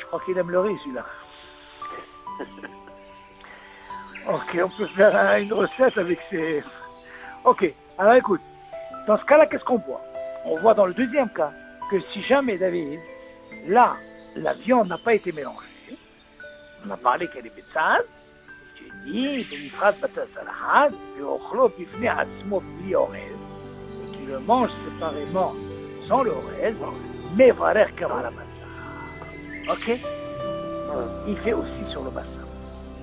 crois qu'il aime le riz, celui-là. Ok, on peut faire une recette avec ces... Ok, alors écoute, dans ce cas-là, qu'est-ce qu'on voit? On voit dans le deuxième cas que si jamais, David, là, la viande n'a pas été mélangée, on a parlé qu'elle est bétzane, tu dis, Benifrat Batasalahan, Veochlo Bifne Atzmo Bli Orez, et qu'il le mange séparément sans le Orez, mais Varer Kamala Bassa. Ok? Il fait aussi sur le bassin.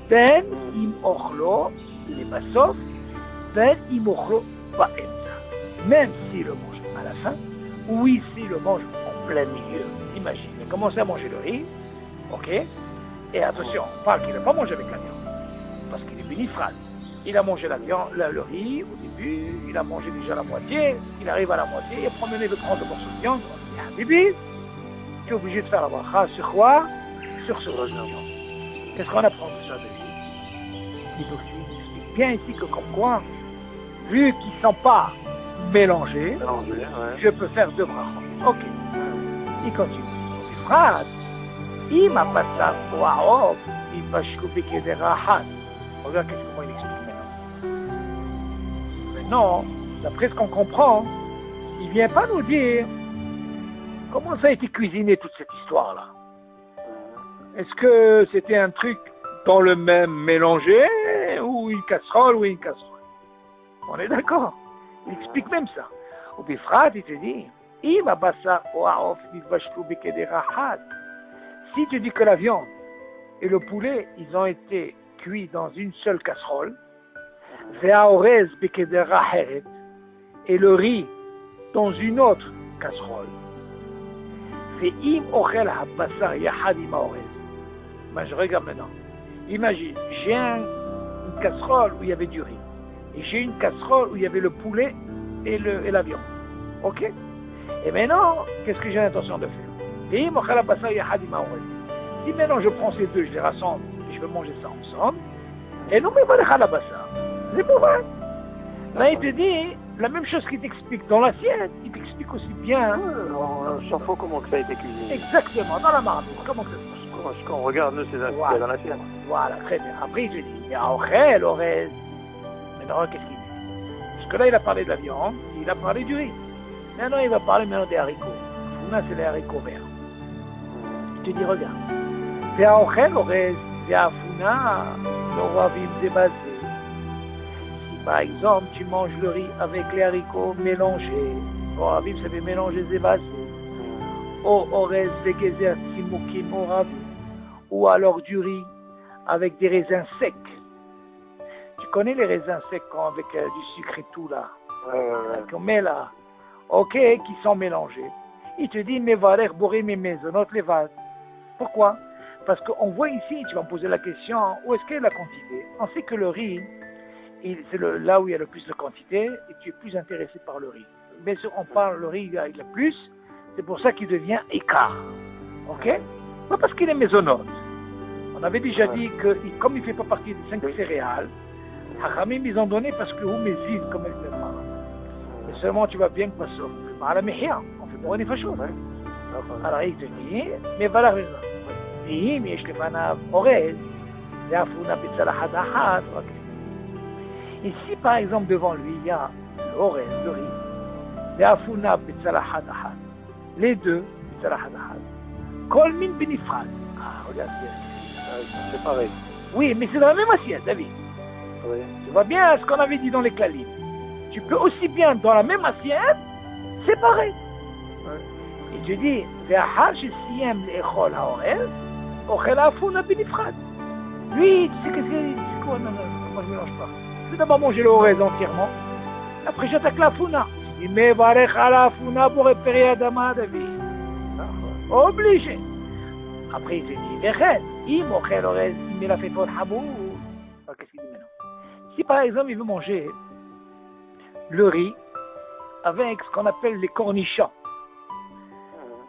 Ben im ochlo, les bassof, ben im ochlo ba'emza. Même s'il le mange à la fin, ou s'il le mange en plein milieu. Imagine, il a commencé à manger le riz, ok? Et attention, on parle qu'il n'a pas mangé avec la viande, parce qu'il est bénifral. Il a mangé la viande, le riz au début, il a mangé déjà la moitié, il arrive à la moitié, il a promené le 30 morceaux de viande, on dit, Bibi, tu es obligé de faire la bracha sur quoi? Sur ce morceau de viande. Qu'est-ce qu'on apprend de ça, David? Il explique bien ici que comme quoi, vu qu'ils ne sont pas mélangés, je peux faire deux brachot. Ok. Il continue. Il phrase. Il m'a pas ça pour Aof, il va chouper qu'il est rahat. Regarde comment il explique maintenant. Maintenant, d'après ce qu'on comprend, il ne vient pas nous dire comment ça a été cuisiné toute cette histoire-là. Est-ce que c'était un truc dans le même mélangé, ou une casserole, ou une casserole? On est d'accord. Il explique même ça. Au Bifrat, il te dit, si tu dis que la viande et le poulet, ils ont été cuits dans une seule casserole, et le riz dans une autre casserole, ben, je regarde maintenant. Imagine, j'ai une casserole où il y avait du riz. Et j'ai une casserole où il y avait le poulet et la viande. Ok? Et maintenant, qu'est-ce que j'ai l'intention de faire? Si maintenant je prends ces deux, je les rassemble, et je vais manger ça ensemble, et non mais voilà la bassa. C'est pour vrai. Là il te dit, la même chose qu'il t'explique dans l'assiette, il t'explique aussi bien. On s'en fout comment que ça a été cuisiné. Exactement, dans la marmite, comment que ça se passe? Parce qu'on regarde, nous, c'est dans l'assiette. Voilà, très bien. Après, il te dit, il y a Orel, Orez. Maintenant, qu'est-ce qu'il dit? Parce que là, il a parlé de la viande, il a parlé du riz. Maintenant, il va parler maintenant des haricots. Là, c'est les haricots verts. Il te dit, regarde. C'est Orel, Orez, c'est Afuna, Noravim, c'est basé. Si, par exemple, tu manges le riz avec les haricots mélangés, Noravim, ça veut mélanger, c'est basé. Orez, c'est Gezer, Timukim, Oravim. Ou alors du riz avec des raisins secs. Tu connais les raisins secs avec du sucre et tout là, qu'on met là, ok, qui sont mélangés. Il te dit, mais valer bourré mes maisonnotes les vases. Pourquoi? Parce qu'on voit ici, tu vas me poser la question, où est-ce qu'est la quantité? On sait que le riz, c'est là où il y a le plus de quantité, et tu es plus intéressé par le riz. Bien sûr, on parle, le riz, il a plus, c'est pour ça qu'il devient écart. Ok? Pas parce qu'il est maisonnote. On avait déjà dit que, comme il ne fait pas partie des 5 céréales, Hachamim, ils ont donné parce que vous mésine comme elle fait mal. Mais seulement tu vas bien que passer. On fait pour une fâcheuse. Alors il te dit, mais voilà la raison. Et si par exemple devant lui, il y a l'orez, le riz, les deux, Kol min benifrad. Ah, regarde, c'est pareil. Oui, mais c'est dans la même assiette, David. Oui. Tu vois bien ce qu'on avait dit dans les Klalim. Tu peux aussi bien, dans la même assiette, séparer. Et tu dis, lui, tu sais qu'est-ce qu'il dit? C'est quoi? Non, moi je ne mélange pas. Je vais d'abord manger le orez entièrement. Après j'attaque la founa. Il met varech à la founa pour réparer Adama, David. Obligé. Après il te dit, il a fait pour le habour. Qu'est-ce qu'il dit maintenant? Si par exemple il veut manger le riz avec ce qu'on appelle les cornichons.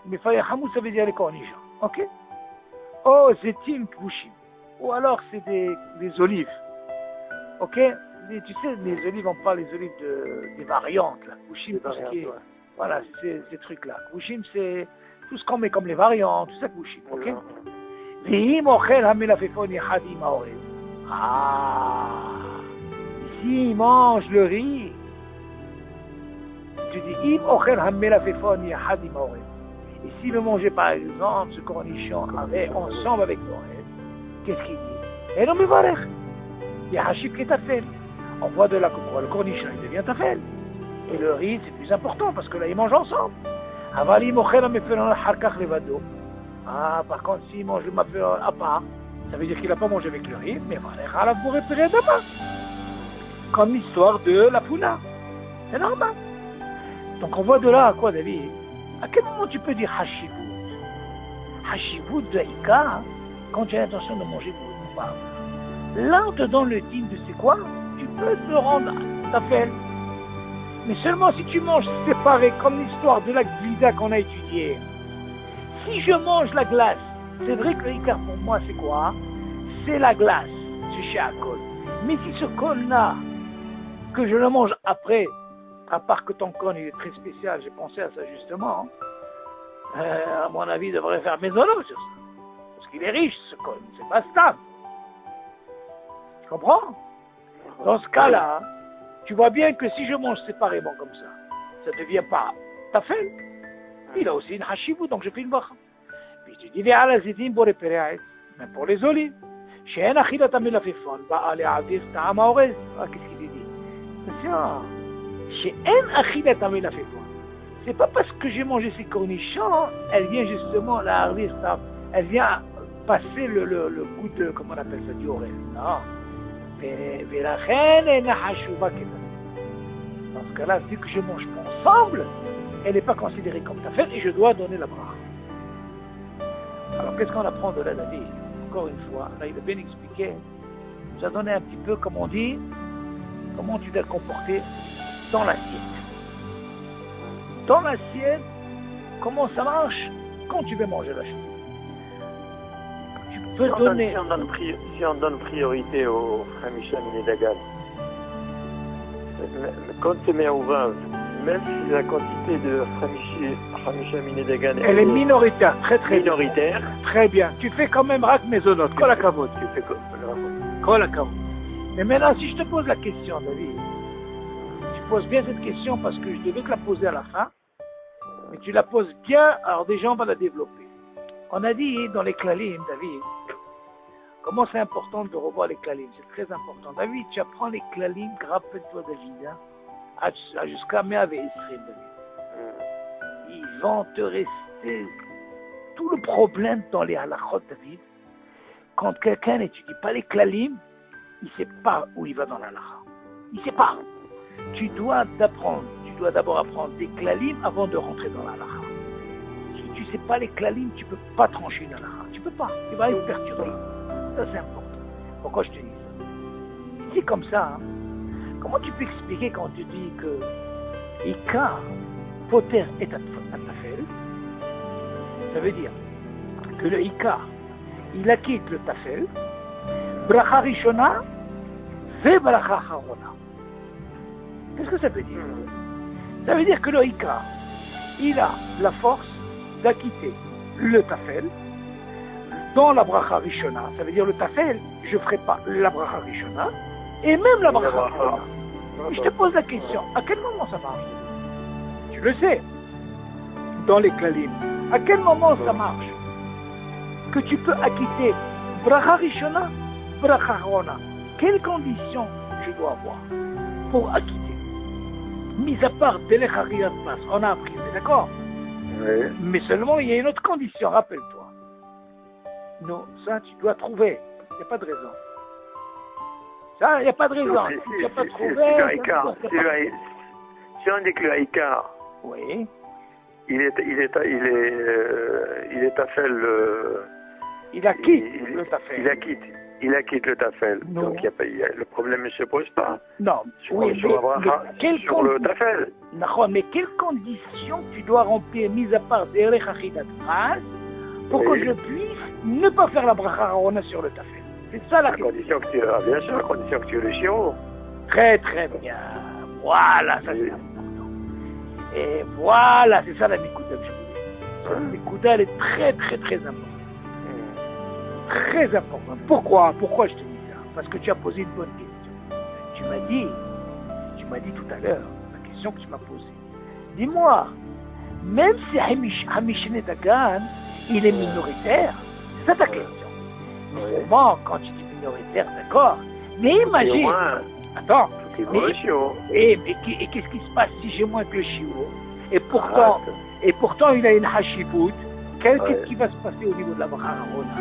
Mais hamou ça veut dire les cornichons. Ok? Oh, c'est une kouchim. Ou alors c'est des olives. Ok? Tu sais, les olives, on parle des olives des variantes. Là. Kouchim, tout ce qui est... Voilà, c'est ces trucs-là. Kouchim, c'est tout ce qu'on met comme les variantes, tout ça kouchim. Ok? ואם אוכל המלפפון יחד עם האורז. Ici, il mange le riz. Tu dis, אם אוכל המלפפון יחד עם האורז. Et s'il le mangeait par exemple ce cornichon avec, ensemble avec l'orez, qu'est-ce qu'il dit? Et non, mais voilà. Il y a hachib qui est tafel. On voit de là que le cornichon il devient tafel. Et le riz c'est plus important parce que là ils mangent ensemble. Par contre s'il mange le maféon à part, ça veut dire qu'il n'a pas mangé avec le riz, mais voilà, vous réparer demain. Comme l'histoire de la poula. C'est normal. Donc on voit de là à quoi, David? À quel moment tu peux dire hashivut? Hashivut de Ika, quand tu as l'intention de manger ou pas. Là on te donne le digne de c'est quoi? Tu peux te rendre tafel. Mais seulement si tu manges séparé, comme l'histoire de la glida qu'on a étudiée. Si je mange la glace, c'est vrai que le Ika pour moi c'est quoi? C'est la glace, c'est chez Akol. Mais si ce col-là, que je le mange après, à part que ton cône il est très spécial, j'ai pensé à ça justement, à mon avis, il devrait faire maisonneux sur ça. Parce qu'il est riche ce cône, c'est pas stable. Tu comprends? Dans ce cas-là, tu vois bien que si je mange séparément comme ça ne devient pas tafel. Il a aussi une hashivut, donc je fais une bracha. Puis tu dis, même pour les olives. Qu'est-ce qu'il dit? C'est pas parce que j'ai mangé ces cornichons, elle vient justement la elle vient passer le goût de, comment on appelle ça, du orel. Non. Dans ce cas-là, vu que je mange pas ensemble, elle n'est pas considérée comme tafel et je dois donner la bracha. Alors qu'est-ce qu'on apprend de là, David? Encore une fois, là il a bien expliqué, il nous a donné un petit peu, comme on dit, comment tu dois te comporter dans l'assiette. Dans l'assiette, comment ça marche quand tu veux manger la chose. Tu peux donner... Si on donne priorité au Hamisha Minedagan, quand c'est Me'ouvav, même si la quantité de Hamisha Minedagan elle est minoritaire, très minoritaire. Très bien. Tu fais quand même rak mezonot, kol hakavod. Tu fais Kol hakavod. Mais maintenant, si je te pose la question, David, tu poses bien cette question parce que je devais te la poser à la fin, mais tu la poses bien, alors déjà on va la développer. On a dit dans les klalim, David, comment c'est important de revoir les klalim, c'est très important. David, tu apprends les klalim, rappelle-toi David, hein, jusqu'à Me'av et Esrim, David. Ils vont te rester tout le problème dans les halachot, David. Quand quelqu'un n'étudie pas les klalim, il ne sait pas où il va dans l'halakha. Il ne sait pas. Tu dois d'abord apprendre des klalim avant de rentrer dans l'halakha. Si tu ne sais pas les klalim, tu ne peux pas trancher une halakha. Tu ne peux pas. Tu vas être perturbé. Ça c'est important. Pourquoi je te dis ça? C'est comme ça. Hein. Comment tu peux expliquer quand tu dis que Ika, Poter est à Tafel? Ça veut dire que le Ika, il acquitte le Tafel, Bracha Rishona, ve Bracha Harona. Qu'est-ce que ça veut dire? Ça veut dire que le Ika, il a la force d'acquitter le Tafel dans la Bracha Rishona. Ça veut dire le Tafel, je ne ferai pas la Bracha Rishona, et même la Bracha Harona. Je te pose la question, à quel moment ça marche? Tu le sais, dans les klalim. À quel moment ça marche? Que tu peux acquitter Bracha Rishona, Bracha Harona. Quelles conditions je dois avoir pour acquitter? Mis à part Delech Hariyat Pas, on a appris, d'accord? Oui. Mais seulement il y a une autre condition, rappelle-toi. Non, ça tu dois trouver. Il n'y a pas de raison. Ça, il n'y a pas de raison. Non, Tu n'as pas trouvé. Si on dit que le Haïkar, Oui. il est Tafel. Il acquitte le Tafel. Il acquitte le Tafel. Non. Donc le problème ne se pose pas. Non. Sur, Oui, sur, mais la bracha, sur le Tafel. D'accord, mais quelles conditions tu dois remplir, mis à part Derech Achidat Pras, pour que je puisse ne pas faire la Bracha Harona sur le Tafel? C'est ça la question. Condition que tu as, bien sûr, la condition que tu es le chiro. Très très bien. Voilà, ça c'est important. Et voilà, c'est ça la Mikuda que je voulais. La Mikuda, elle est très très très importante. Très important. Pourquoi? Pourquoi je te dis ça? Parce que tu as posé une bonne question. Tu m'as dit tout à l'heure, la question que tu m'as posée. Dis-moi, même si Hamishne Dagan, il est minoritaire, c'est ça ta question. Sûrement, quand tu dis minoritaire, d'accord. Mais imagine, attends, mais qu'est-ce qui se passe si j'ai moins que le chiot? Et pourtant il a une hashibut. Qu'est-ce qui va se passer au niveau de la bracha Rona?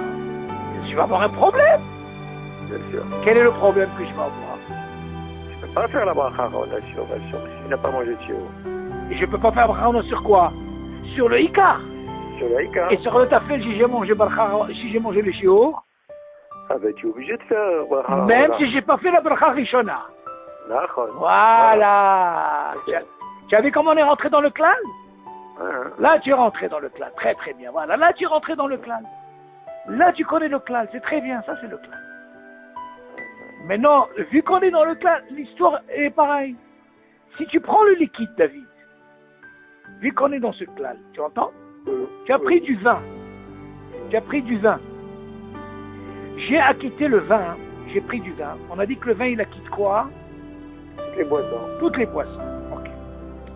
Je vais avoir un problème. Bien sûr. Quel est le problème que je vais avoir? Tu ne peux pas faire la bracha Rona sur si tu n'as pas mangé de chiot. Et je ne peux pas faire bracha Rona sur quoi? Sur le Ikar. Sur le Ikar. Et sur le tafel, si j'ai mangé le chiot, ah ben tu es obligé de faire bracha Rona. même si j'ai pas fait la bracha Rishona. D'accord. Voilà. Tu as vu comment on est rentré dans le clan? Hein. Là, tu es rentré dans le clan. Très très bien. Voilà. Là, tu es rentré dans le clan. Là, tu connais le clan. C'est très bien. Ça, c'est le clan. Maintenant, vu qu'on est dans le clan, l'histoire est pareille. Si tu prends le liquide, David, vu qu'on est dans ce clan, tu entends? Tu as pris du vin. Tu as pris du vin. J'ai acquitté le vin. J'ai pris du vin. On a dit que le vin, il acquitte quoi? Toutes les boissons. Toutes les boissons. Ok.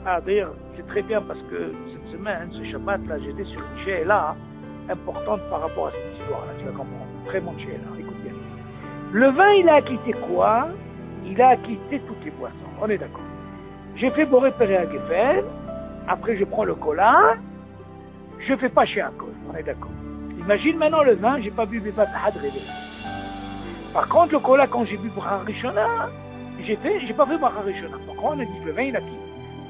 Ah, d'ailleurs, c'est très bien parce que cette semaine, ce Shabbat, là, j'étais sur une Sheila importante par rapport à cette histoire-là. Tu vas comprendre. Très bonne Sheila. Écoute bien. Le vin, il a acquitté quoi? Il a acquitté toutes les boissons. On est d'accord. J'ai fait Boré Péré à Geffen. Après, je prends le cola. Je fais pas chez un col. On est d'accord. Imagine maintenant le vin, j'ai pas bu Bebat Had Réveil. Par contre, le cola, quand j'ai bu Bracha Rishona, j'ai pas fait Bracha Rishona. Pourquoi? On a dit que le vin, il a quitté.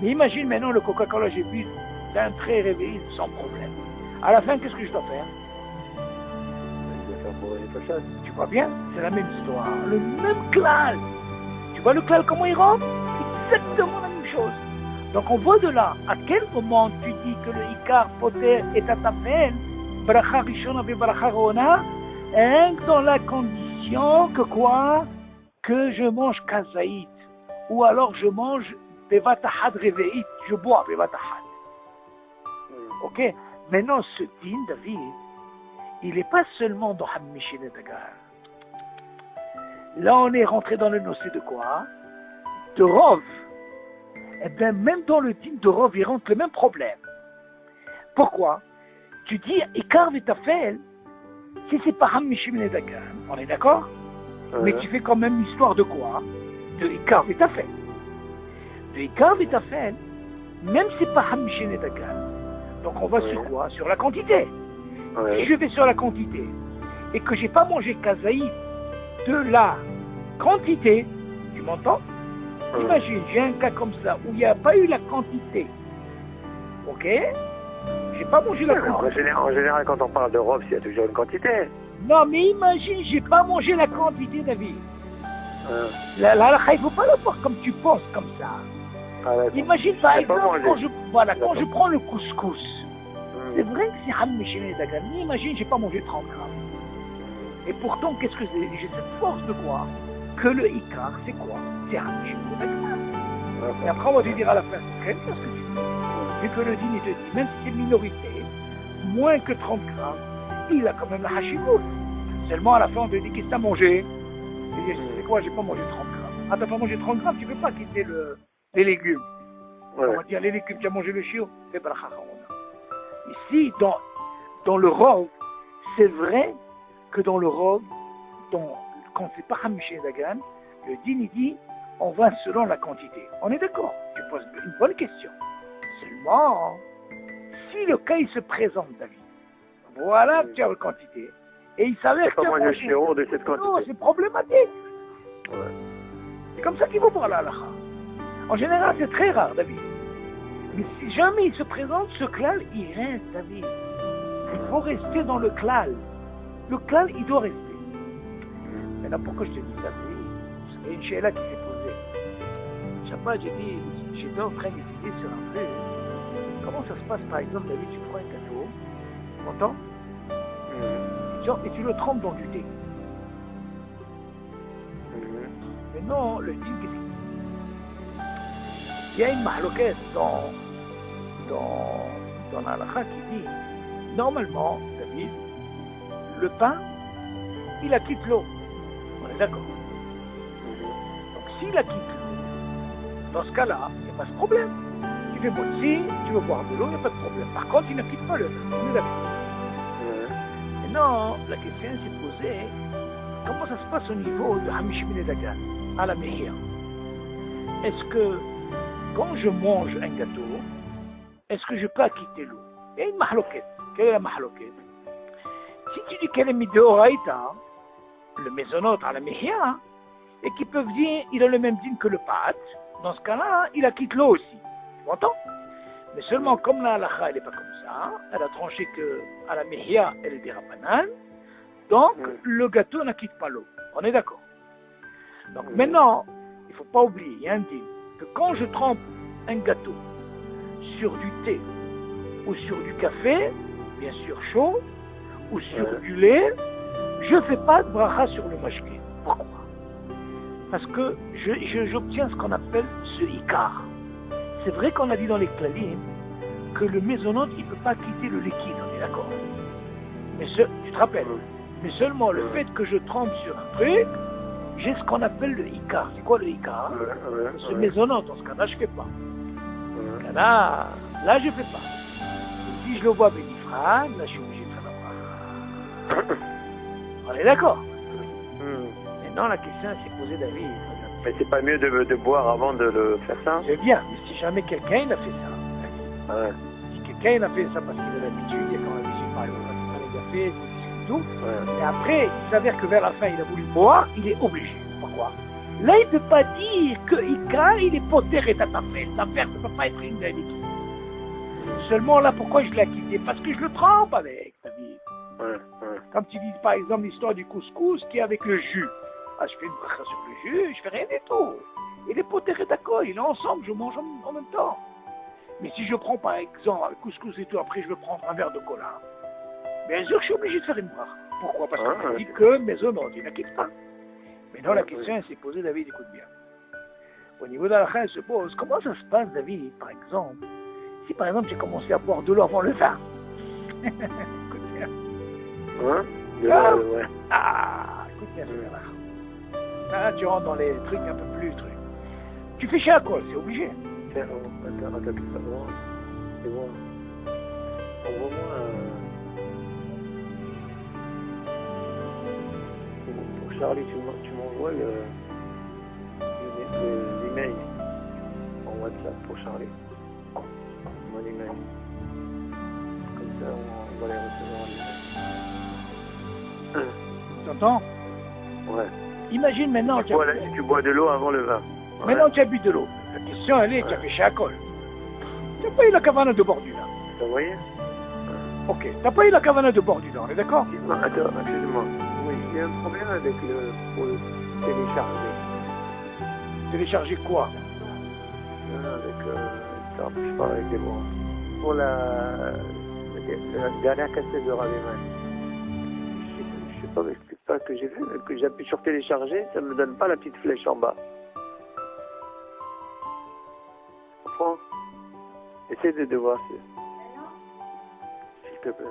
Mais imagine maintenant le Coca-Cola, j'ai bu d'un trait réveillé sans problème. À la fin, qu'est-ce que je dois faire? Tu vois bien? C'est la même histoire. Le même clan. Tu vois le clan, comment il rentre? Exactement la même chose. Donc on voit de là, à quel moment tu dis que le Ikar Poter est à ta peine, Bracha Rishona et Bracha Rona, dans la condition que quoi? Que je mange kazaït. Ou alors je mange bevatahad réveillit. Je bois bevatahad. Ok? Maintenant, ce din, David, il n'est pas seulement dans Hammishin et Dagar. Là, on est rentré dans le nocé de quoi? De Rov. Eh bien, même dans le din de Rov, il rentre le même problème. Pourquoi? Tu dis, Ikar Vitafel, si c'est pas Hammishin et Dagar, on est d'accord? Mais tu fais quand même l'histoire de quoi? De Ikar Vitafel. De Ikar Vitafel, même si c'est pas Hammishin et Dagar. Donc on va sur quoi? Sur la quantité. Si je vais sur la quantité et que j'ai pas mangé kazaï de la quantité, tu m'entends? Imagine, j'ai un cas comme ça où il n'y a pas eu la quantité. Ok? J'ai pas mangé la quantité. En général, quand on parle de robe, il y a toujours une quantité. Non, mais imagine, j'ai pas mangé la quantité, David. La halakha, il ne faut pas le voir comme tu penses, comme ça. Imagine par exemple, quand je prends le couscous, c'est vrai que c'est Hammishin et Dagan. Mais imagine, j'ai pas mangé 30 grammes. Et pourtant, qu'est-ce que c'est? J'ai cette force de quoi? Que le Ikar, c'est quoi? C'est Hammishin et Dagan. Et après, on va te dire à la fin, c'est très bien ce que tu dis. Vu que le din, il te dit, même si c'est minorité, moins que 30 grammes, il a quand même la hashimout. Seulement à la fin, on te dit, qu'est-ce que t'as mangé? Tu dis, c'est quoi? J'ai pas mangé 30 grammes. Ah, t'as pas mangé 30 grammes, tu peux pas quitter les légumes. On va dire, les légumes, tu as mangé le chiot, c'est bracha Rona. Ici, dans le Rov, c'est vrai que dans le Rov, quand c'est pas Hammishin Dagan, le din il dit, on va selon la quantité. On est d'accord? Tu poses une bonne question. Seulement, si le cas il se présente, David, voilà que tu as la quantité, et il s'avère que tu as mangé le chiot de cette quantité. Non, c'est problématique. C'est comme ça qu'il faut voir la halakha. En général, c'est très rare, David. Mais si jamais il se présente, ce klal, il reste, David. Il faut rester dans le klal. Le klal, il doit rester. Maintenant, pourquoi je te dis ça? C'est une sheila qui s'est posée. Shabbat, j'étais en train d'étudier sur un truc. Comment ça se passe, par exemple, David, tu prends un gâteau, tu entends? Et tu le trempes dans du thé. Maintenant, le thé, il y a une mahloquette dans la halakha qui dit, normalement, David, le pain, il acquitte l'eau. On est d'accord. Donc s'il acquitte l'eau, dans ce cas-là, il n'y a pas de problème. Tu veux boire, si tu veux boire de l'eau, il n'y a pas de problème. Par contre, il n'acquitte pas le vin. On est d'accord. Maintenant, la question s'est posée, comment ça se passe au niveau de Hamish Min Dagan, à la Mehia? Est-ce que quand je mange un gâteau, est-ce que je peux acquitter l'eau? Il y a une mahloquette. Quelle est la mahloquette? Si tu dis qu'elle est mise de Horaïta, le mésonote à la Mehia, et qu'ils peuvent dire il a le même dîme que le pâte, dans ce cas-là, il acquitte l'eau aussi. Tu m'entends? Mais seulement comme la halakha, elle n'est pas comme ça, elle a tranché qu'à la Mehia, elle est des rabbanan, donc le gâteau n'acquitte pas l'eau. On est d'accord? Donc maintenant, il ne faut pas oublier, il y a un dîme, que quand je trempe un gâteau sur du thé ou sur du café, bien sûr chaud, ou sur du lait, je ne fais pas de bracha sur le mashké. Pourquoi? Parce que j'obtiens ce qu'on appelle ce ikar. C'est vrai qu'on a dit dans les klalim que le mésonote, il ne peut pas quitter le liquide, on est d'accord? Mais tu te rappelles? Mais seulement le fait que je trempe sur un truc, j'ai ce qu'on appelle le ikar. C'est quoi le ikar? Ce mésonote, dans ce cas-là, je ne fais pas. Dans ce cas-là, là, je ne fais pas. Et si je le vois bénifrane, là, je suis obligé de faire la bracha. On est d'accord? Maintenant, la question s'est posée, David. Mais c'est pas mieux de boire avant de le faire ça? C'est bien, mais si jamais quelqu'un il a fait ça, si quelqu'un il a fait ça parce qu'il a l'habitude, il y a quand même l'habitude, par exemple, il a fait tout, et après, il s'avère que vers la fin, il a voulu boire, il est obligé. Pourquoi? Là, il ne peut pas dire que Ikar, il est poter et tatafel. L'affaire ne peut pas être une liquide. Seulement là, pourquoi je l'ai quitté? Parce que je le trempe avec, David. Comme tu dis, par exemple, l'histoire du couscous qui est avec le jus. Ah, je fais une bracha sur le jus, je fais rien du tout. Et les poter et d'accord, ils sont ensemble, je mange en même temps. Mais si je prends par exemple le couscous et tout, après je veux prendre un verre de cola, bien sûr je suis obligé de faire une bracha. Pourquoi? Parce qu'on dit que mes onotes, ils n'inquiètent pas. Maintenant la question s'est posée, David, écoute bien. Au niveau de la halakha, elle se pose, comment ça se passe, David, par exemple, si par exemple j'ai commencé à boire de l'eau avant le vin? Écoute bien. Écoute bien, c'est là. Là, tu rentres dans les trucs un peu plus trucs. Tu fais chez alcool, c'est obligé. Attends, c'est bon. Envoie-moi pour Charlie, tu m'envoies l'email en WhatsApp pour Charlie. Mon email. Comme ça, on va les recevoir. Tu entends? Ouais. Imagine maintenant si tu bois de l'eau avant le vin. Maintenant tu as bu de l'eau. La question elle est, tu as fait chez alcool. Tu n'as pas eu la cavana de bord du vin. Vous voyez? Ok. Tu n'as pas eu la cavana de bord du vin, on est d'accord? Attends, excuse-moi. Oui. Il y a un problème avec pour le télécharger. Télécharger quoi? Je parle avec des mots. Pour la dernière cassette de Raveman. Je sais pas, mais c'est pas ce que j'ai fait, mais que j'appuie sur télécharger, ça me donne pas la petite flèche en bas. Tu comprends? Essaye de voir s'il te plaît.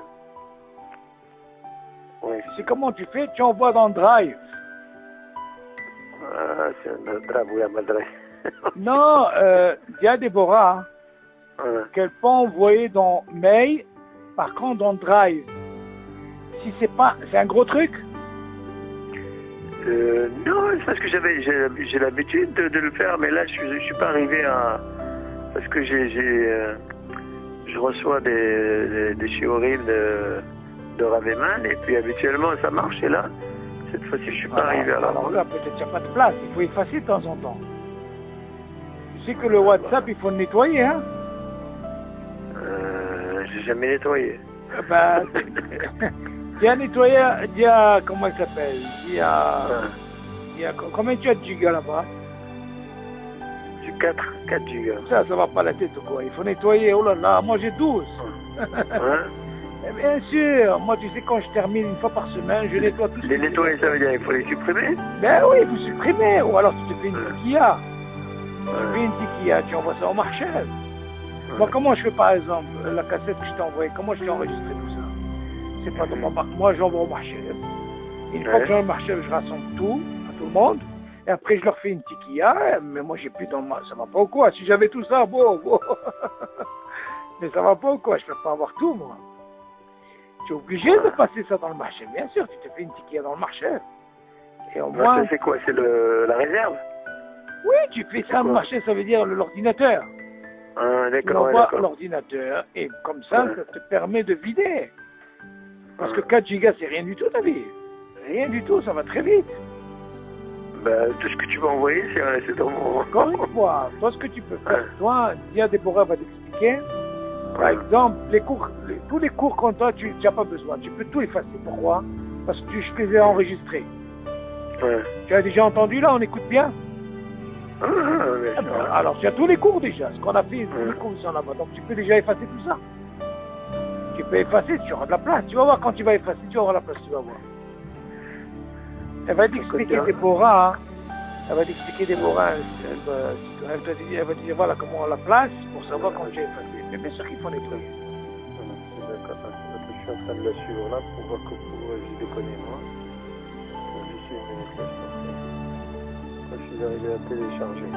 Ouais. C'est comment tu fais? Tu envoies dans le Drive. Ah, c'est un Drive, oui, un Drive. Non, il y a Déborah qu'elle peut envoyer dans Mail, par contre dans Drive. Si c'est un gros truc? Non, c'est parce que j'ai l'habitude de le faire, mais là je suis pas arrivé à... Parce que je reçois des shiurim de Raveman, et puis habituellement ça marche, et là, cette fois-ci je suis pas arrivé à alors là, peut-être qu'il n'y a pas de place, il faut effacer de temps en temps. Tu sais que le WhatsApp, il faut le nettoyer, hein? J'ai jamais nettoyé. Il a nettoyé, comment il s'appelle? Combien tu as de gigas là-bas? J'ai 4 gigas. Ça va pas la tête ou quoi? Il faut nettoyer, oh là là, moi j'ai 12. Et bien sûr, moi tu sais quand je termine une fois par semaine, je nettoie tout. Les nettoyer, ça veut dire il faut les supprimer? Ben oui, il faut supprimer, ou alors tu te fais une tikia. Tu fais une tikia, tu envoies ça au marché. Moi comment je fais par exemple, la cassette que je t'ai envoyée, comment je t'ai enregistré tout ça? C'est pas dans mon marché. Moi j'envoie au marché. Une fois que j'ai dans le marché, je rassemble tout, à tout le monde. Et après, je leur fais une tiquilla. Mais moi, j'ai plus dans le marché. Ça va pas ou quoi? Si j'avais tout ça, bon. Mais ça va pas ou quoi? Je peux pas avoir tout, moi. Tu es obligé de passer ça dans le marché. Bien sûr, tu te fais une tiquilla dans le marché. Et au moins... C'est quoi? C'est la réserve? Oui, tu fais ça dans le marché, ça veut dire l'ordinateur. Ah, Tu l'envoies l'ordinateur et comme ça, ça te permet de vider. Parce que 4 gigas, c'est rien du tout, ta vie. Rien du tout, ça va très vite. Ben, tout ce que tu vas envoyer, c'est dans mon... Encore une fois, toi, ce que tu peux faire, toi, Dia Déborah va t'expliquer. Par exemple, tous les cours qu'on t'a, tu n'as pas besoin. Tu peux tout effacer. Pourquoi? Parce que je les ai enregistrés. Ouais. Tu as déjà entendu là, on écoute bien? Ben, alors, tu as tous les cours déjà. Ce qu'on a fait, tous les cours ils sont là-bas. Donc, tu peux déjà effacer tout ça. Tu peux effacer, tu auras de la place. Tu vas voir quand tu vas effacer, tu auras la place, tu vas voir. Elle va t'expliquer Déborah. Elle va t'expliquer Déborah. Elle va te dire voilà comment on a la place pour savoir quand j'ai effacé. Mais bien sûr qu'il faut nettoyer. D'accord, je suis en train de la suivre là pour voir que je les connais moi. Je suis une minute là, je suis arrivé à télécharger. Je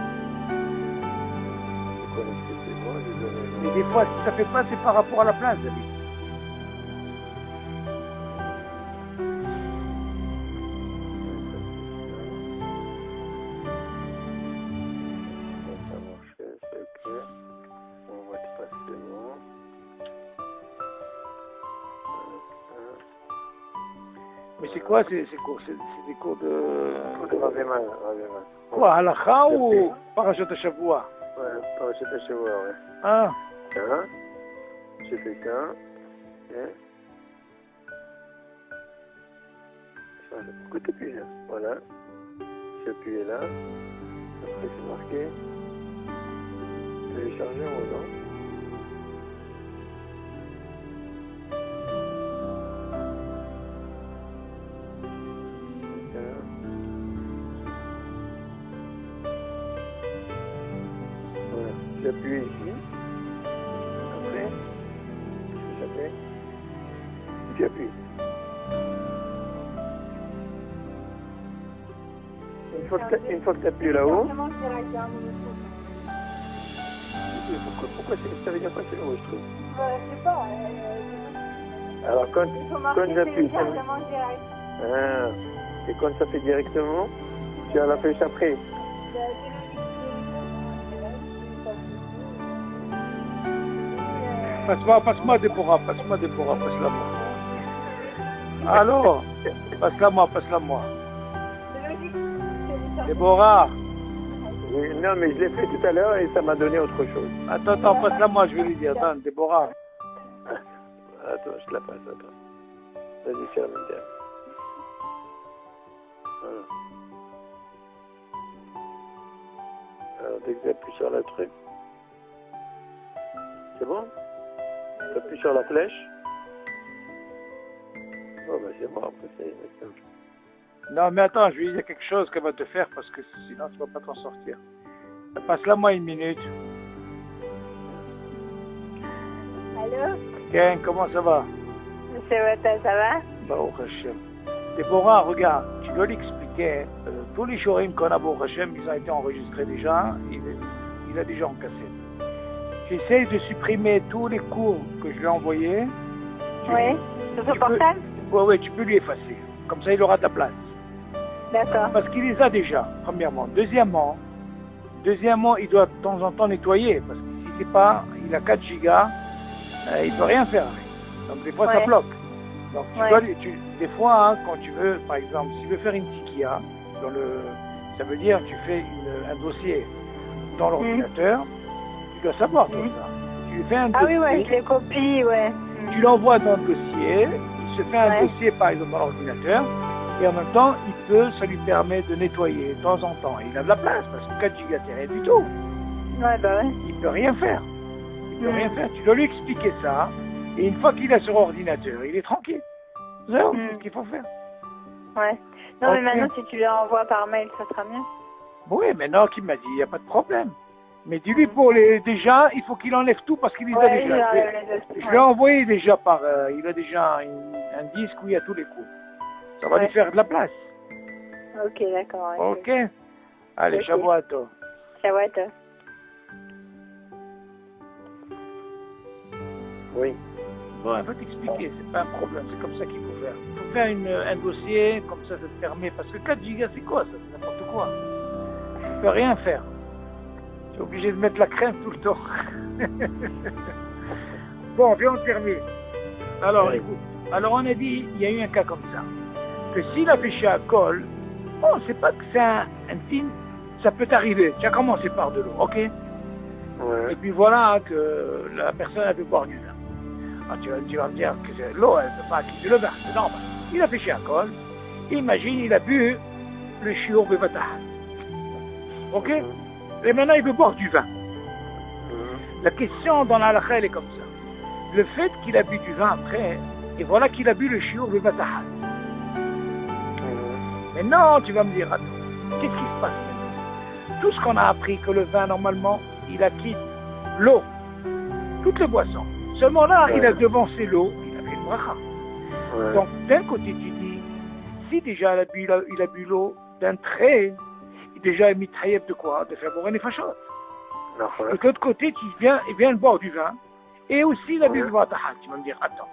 connais ce que c'est moi, je donne... Mais des fois, si ça fait pas, c'est par rapport à la place, David. Mais c'est quoi ces cours? C'est des cours de... Ravéman. Quoi, halakha ou parashat Shavua? Ouais, parashat Shavua, ouais. Ah. Ça, j'ai fait ça. Et... Pourquoi t'appuies là? Voilà. J'ai appuyé là. Après c'est marqué. Télécharger ou non? J'appuie ici, après, qu'est-ce que ça fait? J'appuie. Une fois que tu appuies là-haut, pourquoi ça veut dire quoi c'est enregistré? Je sais pas. Alors quand j'appuie, et quand ça fait directement, tu as la flèche après. Passe-moi Déborah, passe-la moi. Allô? Passe-la moi. Déborah. Oui, non, mais je l'ai fait tout à l'heure et ça m'a donné autre chose. Attends, passe-la moi, je vais lui dire. Attends, Déborah. Attends, je te la passe, attends. Vas-y, c'est la même terre. Alors, dès que j'appuie sur le truc, c'est bon? J'appuie sur la flèche. Oh, bah c'est bon, après c'est... Non, mais attends, je vais lui dire quelque chose qu'elle va te faire parce que sinon tu vas pas t'en sortir. Passe-la moi une minute. Allô? Ken, comment ça va? Ça va? Baruch Hashem. Déborah, regarde, tu dois lui expliquer, tous les shurim qu'on a Baruch Hashem, ils ont été enregistrés déjà, il a déjà en cassette. J'essaie de supprimer tous les cours que je lui ai envoyés. Oui, sur son portable? Oui, tu peux lui effacer. Comme ça, il aura de la place. D'accord. Parce qu'il les a déjà, premièrement. Deuxièmement, il doit de temps en temps nettoyer. Parce que si c'est pas, il a 4 gigas, il ne peut rien faire avec. Donc des fois, ça bloque. Donc des fois, hein, quand tu veux, par exemple, si tu veux faire une tiquilla, ça veut dire tu fais un dossier dans l'ordinateur, tu dois savoir tout ça. Tu lui fais un dossier. Ah oui, je les copie, ouais. Tu l'envoies dans le dossier, il se fait un dossier par exemple dans l'ordinateur, et en même temps, ça lui permet de nettoyer de temps en temps. Il a de la place, parce que 4 gigas, c'est rien du tout. Ouais, bah ouais. Il ne peut rien faire. Tu dois lui expliquer ça, et une fois qu'il a sur ordinateur, il est tranquille. C'est ce qu'il faut faire. Ouais. Non, mais maintenant, si tu lui envoies par mail, ça sera mieux. Oui, maintenant qu'il m'a dit, il n'y a pas de problème. Mais dis-lui pour déjà, il faut qu'il enlève tout parce qu'il les a déjà. Je l'ai envoyé déjà il a déjà un disque où il y a tous les cours. Ça va lui faire de la place. Ok, d'accord. Ok. Allez, Ok. Shavuato. Shavuot. Oui. Bon, elle va t'expliquer, c'est pas un problème, c'est comme ça qu'il faut faire. Il faut faire un dossier, comme ça te permet, parce que 4 gigas c'est quoi ça? C'est n'importe quoi. Tu peux rien faire. Tu es obligé de mettre la crème tout le temps. Bon, viens, on termine. Alors, Oui. écoute, alors on a dit, il y a eu un cas comme ça, que s'il a fait chez Alcool, bon, c'est pas que c'est un signe, ça peut arriver. Tu as commencé par de l'eau, ok? Et Ouais. puis voilà que la personne a pu boire du vin. Ah, tu vas me dire que l'eau, elle ne peut pas quitter le vin, c'est normal. Il a fait chez Alcool, imagine, il a bu le shiur bevatahat. Ok? Et maintenant, il veut boire du vin. La question dans la halakha, elle est comme ça. Le fait qu'il a bu du vin après, et voilà qu'il a bu le shiur bevatahat. Maintenant, tu vas me dire, attends, qu'est-ce qui se passe maintenant? Tout ce qu'on a appris que le vin, normalement, il acquitte l'eau, toutes les boissons. Seulement là, il a devancé l'eau, il a fait une bracha. Ouais. Donc, d'un côté, tu dis, si déjà il a bu l'eau d'un trait, déjà il mis taïeb de quoi? De faire boire les fachot. Non, ouais. Et de l'autre côté, il vient boire du vin, et aussi il a bu Ouais. le vatahat. Tu vas me dire, attends,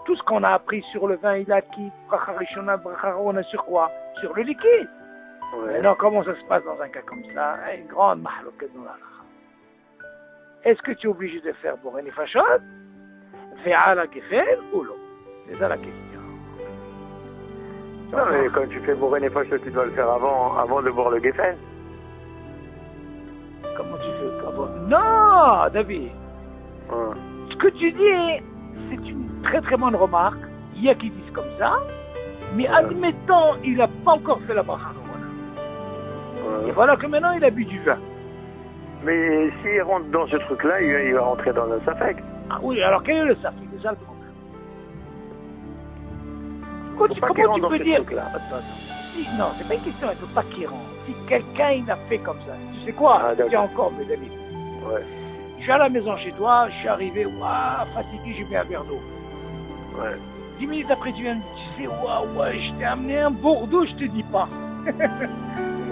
tout ce qu'on a appris sur le vin, il acquitte bracha rishona, bracha rona, sur quoi? Sur le liquide. Ouais. Maintenant, comment ça se passe dans un cas comme ça? Une grande mahaloket dans la halakha. Est-ce que tu es obligé de faire boire les fachot? Ve'ala gefen ou non? C'est ça la question. Non, mais quand tu fais bourrer les fâches, tu dois le faire avant de boire le Geffen. Comment tu fais comment? Non, David. Ouais. Ce que tu dis, c'est une très très bonne remarque. Il y a qui disent comme ça. Mais admettons, il n'a pas encore fait la bracha Corona. Et Ouais. voilà que maintenant il a bu du vin. Mais s'il rentre dans ce truc-là, il va rentrer dans un safek. Ah oui, alors quel est le safek? C'est ça le problème. Faut pas qu'il Comment rentre tu dans peux ce dire truc-là. Attends. Non, c'est pas une question, il ne faut pas qu'il rentre. Si quelqu'un il a fait comme ça, tu sais quoi? Ah, d'accord. Tiens encore, mes amis. Ouais. Je suis à la maison chez toi, je suis arrivé, waouh, fatigué, j'ai mis un verre d'eau. Ouais. 10 minutes après, tu viens me dire, tu sais, waouh, ouais, je t'ai amené un Bordeaux, je te dis pas.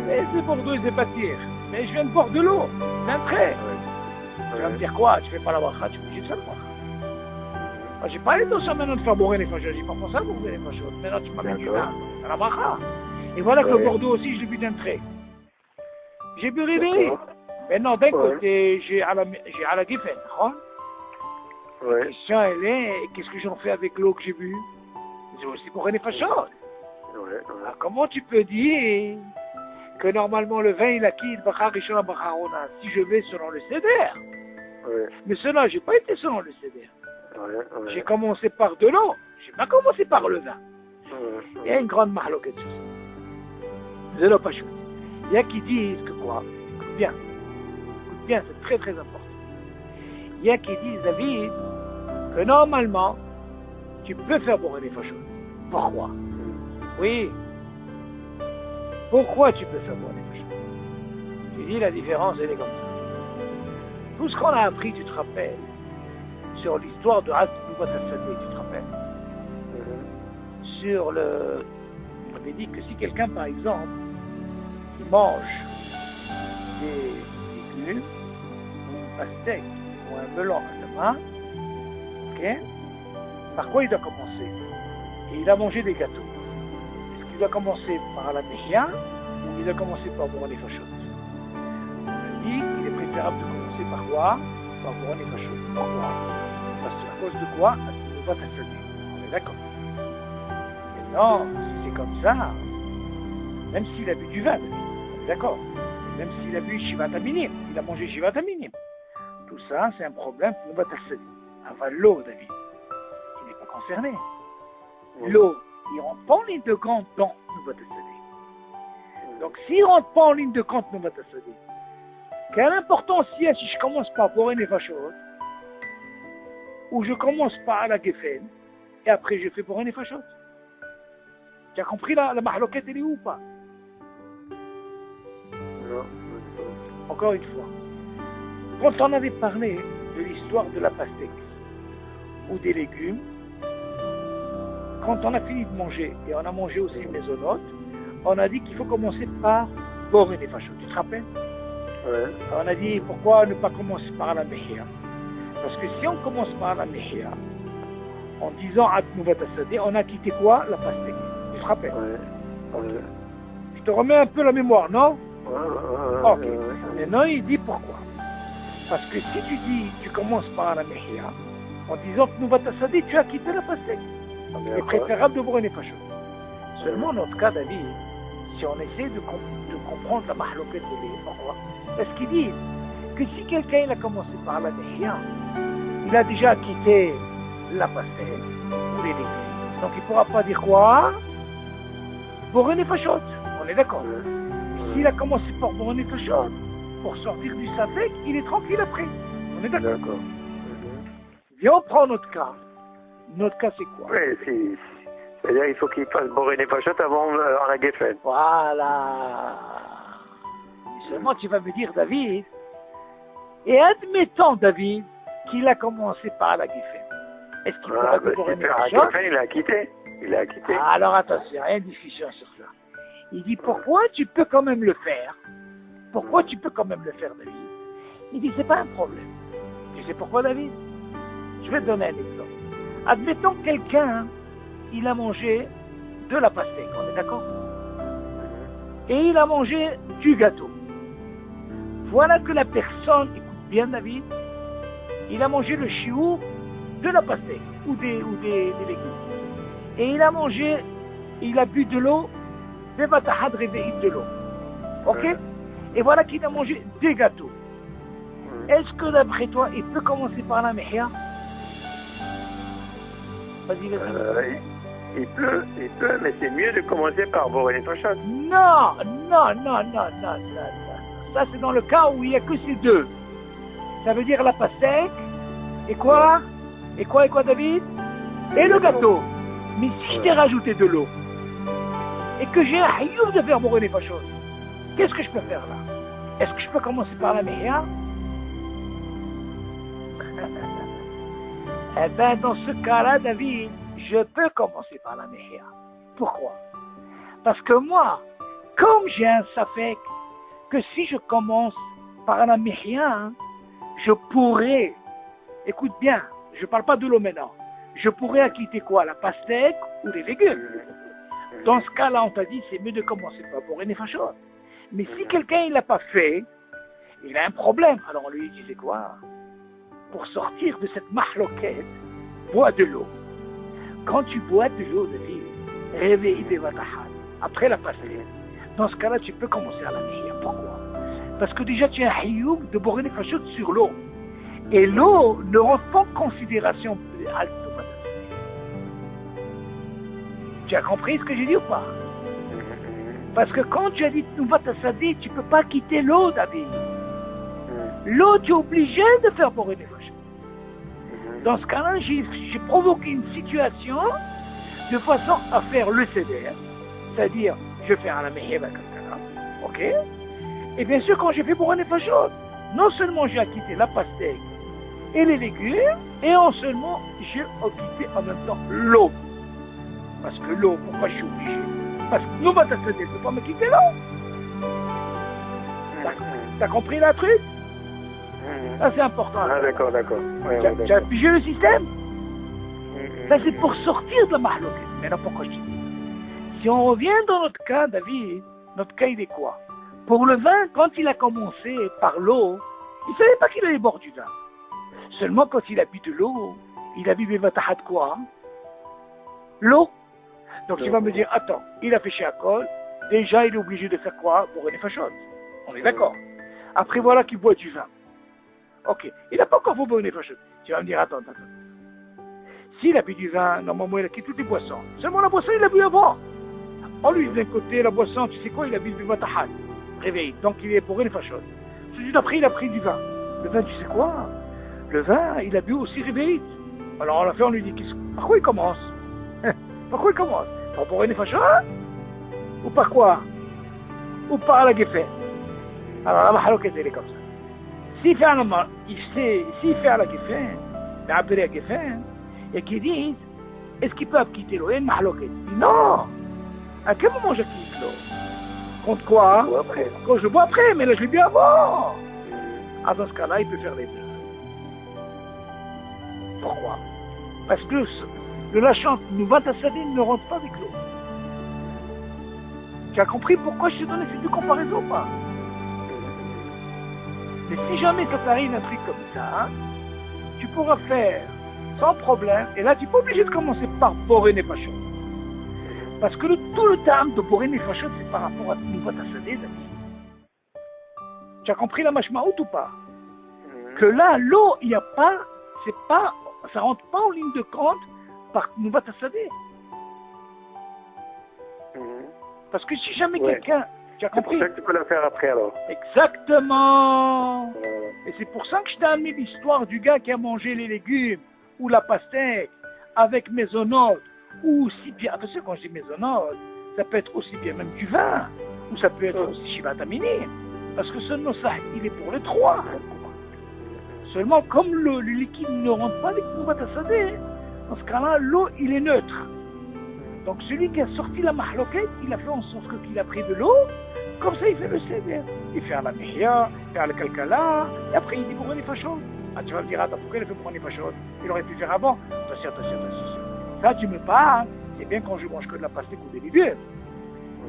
Mais c'est Bordeaux, c'est pas pire. Mais je viens de boire de l'eau, d'un trait. Tu vas me dire quoi? Tu fais pas la bracha, tu es obligé de faire la bracha. Moi, j'ai pas l'intention maintenant de faire boire les fachos, j'ai pas pensé à boire les fachos. Maintenant, tu m'amènes du vin, à la bracha. Et voilà que le Ouais. Bordeaux aussi, je l'ai bu d'un trait. J'ai bu réveillé. D'accord. Maintenant, d'un Ouais. côté, j'ai à la Geffen, hein. La Ouais. question, elle est, qu'est-ce que j'en fais avec l'eau que j'ai bu? C'est aussi pour les fachos. Ouais. Alors, comment tu peux dire que normalement le vin il acquiert Bachar Rishon Bacharona si je vais selon le Seder? Ouais. Mais cela, j'ai pas été selon le Seder. Ouais. J'ai commencé par de l'eau, j'ai pas commencé par le vin. Il y a Ouais. une grande mahloquette sur ça. C'est le pachout. Il y a qui disent que quoi? Écoute bien, c'est très très important. Il y a qui disent, David, que normalement, tu peux faire boire les fachos. Pourquoi? Oui. Pourquoi tu peux faire boire les fachos? Tu dis la différence, elle est comme ça. Tout ce qu'on a appris, tu te rappelles, sur l'histoire de Had Noubat Sadeh, tu te rappelles? Sur le... On avait dit que si quelqu'un, par exemple, il mange des légumes, ou une pastèque, ou un melon à la main, ok? Par quoi il doit commencer? Et il a mangé des gâteaux. Est-ce qu'il doit commencer par la méchia ou il doit commencer par boire les fachos? On a dit qu'il est préférable de commencer par quoi? Par boire les fachos. Pourquoi? Parce que à cause de quoi? Parce qu'il ne va pas t'assaisonner. On est d'accord? Maintenant, si c'est comme ça, même s'il a bu du vin, on est d'accord? Même s'il a bu Shivat Aminim, il a mangé Shivat Aminim. Tout ça, c'est un problème pour ne pas t'assaisonner. Avant l'eau, David, il n'est pas concerné. L'eau, il ne rentre pas en ligne de compte dans nous va t'assaisonner. Donc s'il ne rentre pas en ligne de compte nous va t'assaisonner, quelle importance il y a si je commence par boire une fachot, ou je commence par la Geffen, et après je fais boire une fachot? Tu as compris la mahloquette, elle est où ou pas? Non. Encore une fois, quand on avait parlé de l'histoire de la pastèque ou des légumes, quand on a fini de manger, et on a mangé aussi mésonote, on a dit qu'il faut commencer par Boré Nefashot. Tu te rappelles? Ouais. On a dit pourquoi ne pas commencer par la Mehia? Parce que si on commence par la Mehia, en disant Atnouvat Assadeh, on a quitté quoi? La pastèque. Tu te rappelles? Ouais. Ouais. Je te remets un peu la mémoire, non? Ok. Ouais. Maintenant, il dit pourquoi? Parce que si tu dis, tu commences par la Mehia, en disant Atnouvat Assadeh, tu as quitté la pastèque. Il est préférable de Boré Nefashot. Seulement, notre cas, David, si on essaie de comprendre la mahloquette de l'État, parce qu'il dit que si quelqu'un il a commencé par la Mehia, il a déjà quitté la pastèque ou les légumes. Donc il ne pourra pas dire quoi? Boré Nefashot. On est d'accord. S'il a commencé par Boré Nefashot, pour sortir du Safek, il est tranquille après. On est d'accord. Viens, on prend notre cas. Notre cas, c'est quoi? Oui, c'est-à-dire qu'il faut qu'il fasse Boré Nefashot avant la Geffen. Voilà. Seulement, tu vas me dire, David, et admettons, David, qu'il a commencé par la Geffen. Est-ce qu'il pourra Boré Nefashot? Il a quitté. Alors attention, il y a une discussion sur ça. Il dit, pourquoi tu peux quand même le faire? Pourquoi tu peux quand même le faire, David? Il dit, c'est pas un problème. Tu sais pourquoi, David? Je vais te donner un exemple. Admettons que quelqu'un, il a mangé de la pastèque, on est d'accord? Et il a mangé du gâteau. Voilà que la personne, écoute bien David, il a mangé le chiour de la pastèque ou des légumes. Et il a mangé, il a bu de l'eau, des batahad réveillés de l'eau. Ok? Et voilà qu'il a mangé des gâteaux. Est-ce que d'après toi, il peut commencer par la mehia? Vas-y, vas-y. Il peut, mais c'est mieux de commencer par Boré Nefashot. Non. Ça, c'est dans le cas où il n'y a que ces deux. Ça veut dire la pastèque, et quoi? Et quoi, David? Et le gâteau. Mais si je t'ai rajouté de l'eau, et que j'ai un hayouf de faire Boré Nefashot, qu'est-ce que je peux faire là? Est-ce que je peux commencer par la mehia? Eh bien, dans ce cas-là, David, je peux commencer par la mehia. Pourquoi? Parce que moi, comme j'ai un safek, que si je commence par la mehia, je pourrais, écoute bien, je ne parle pas de l'eau maintenant, je pourrais acquitter quoi? La pastèque ou les légumes. Dans ce cas-là, on t'a dit, c'est mieux de commencer par Boré Nefashot. Mais si quelqu'un il l'a pas fait, il a un problème. Alors on lui disait quoi? Pour sortir de cette mahloquette, bois de l'eau. Quand tu bois de l'eau, David, réveille des vatahad, après la pastèque. Dans ce cas-là, tu peux commencer à la mehia. Pourquoi? Parce que déjà tu as un hayoub de Boré Nefashot sur l'eau. Et l'eau ne rentre pas en considération. Tu as compris ce que j'ai dit ou pas? Parce que quand tu as dit Nouvat Assadeh, tu ne peux pas quitter l'eau, David. L'eau, tu es obligé de faire Boré Nefashot. Dans ce cas-là, j'ai provoqué une situation de façon à faire le CDR, c'est-à-dire, je fais à la mehia Kalkala, ok? Et bien sûr, quand j'ai fait Boré Nefashot, non seulement j'ai acquitté la pastèque et les légumes, et non seulement j'ai acquitté en même temps l'eau. Parce que l'eau, pourquoi je suis obligé? Parce que Nouvat Assadeh ne peut pas me quitter l'eau. T'as compris la truc? Ça c'est important. Ah d'accord. Tu as pigé le système? Ça c'est pour sortir de la mahloquette. Maintenant pourquoi je te dis? Si on revient dans notre cas, David, notre cas il est quoi? Pour le vin, quand il a commencé par l'eau, il ne savait pas qu'il allait boire du vin. Seulement quand il a bu de l'eau, il a bu des vatahad quoi? L'eau. Donc tu vas me dire, attends, il a fait Shakol, déjà il est obligé de faire quoi? Boré Nefashot. On est d'accord. Après voilà qu'il boit du vin. Ok, il n'a pas encore fait Boré Nefashot. Tu vas me dire, attends. S'il a bu du vin, normalement il a quitté toutes les boissons. Seulement la boisson, il l'a bu avant. On lui dit d'un côté, la boisson, tu sais quoi, il a bu du vatahad. Réveil, donc il est Boré Nefashot. Celui d'après, il a pris du vin. Le vin, tu sais quoi? Le vin, il a bu aussi réveil. Alors on l'a fait, on lui dit, par quoi il commence? Par quoi il commence? Par Boré Nefashot? Ou par quoi? Ou par la Geffen? Alors la mahaloquette, elle est comme ça. S'il fait à la Geffen, d'appeler à Geffen, et qu'ils disent, est-ce qu'ils peuvent quitter l'eau? Il y a une mahloquette. Non. À quel moment je quitte l'eau? Contre quoi? Ou après. Quand je bois après, mais là je l'ai bu avant. Ah, dans ce cas-là, il peut faire les deux. Pourquoi? Parce que le lâchant Nouvat Assadé ne rentre pas avec l'eau. Tu as compris pourquoi je t'ai donné ces deux comparaisons ou pas? Mais si jamais ça t'arrive un truc comme ça, tu pourras faire sans problème, et là tu n'es pas obligé de commencer par Boré Nefashot. Parce que tout le terme de Boré Nefashot, c'est par rapport à Nouvat Assadé, tu as compris la mashmaout ou pas? Que là, l'eau, il n'y a pas, c'est pas, ça rentre pas en ligne de compte par Nouvat Assadé. Parce que si jamais quelqu'un, tu as compris? C'est pour ça que tu peux la faire après alors. Exactement. Et c'est pour ça que je t'ai amené l'histoire du gars qui a mangé les légumes ou la pastèque avec mésonote ou aussi bien, attention quand je dis mésonote, ça peut être aussi bien même du vin ou ça peut être aussi shivatamini. Parce que ce nosah, il est pour les trois. Seulement comme le liquide ne rentre pas avec Nouvat Assadé, dans ce cas-là, l'eau, il est neutre. Donc celui qui a sorti la mahloquette, il a fait en sorte qu'il a pris de l'eau, comme ça il fait le seder. Il fait à la mihya, il fait à la kalkala, et après il dit pour les fachos. Ah tu vas me dire, attends, pourquoi il a fait pour les fachos? Il aurait pu faire avant. Attention. Ça tu me parles, c'est bien quand je mange que de la pastèque ou des légumes.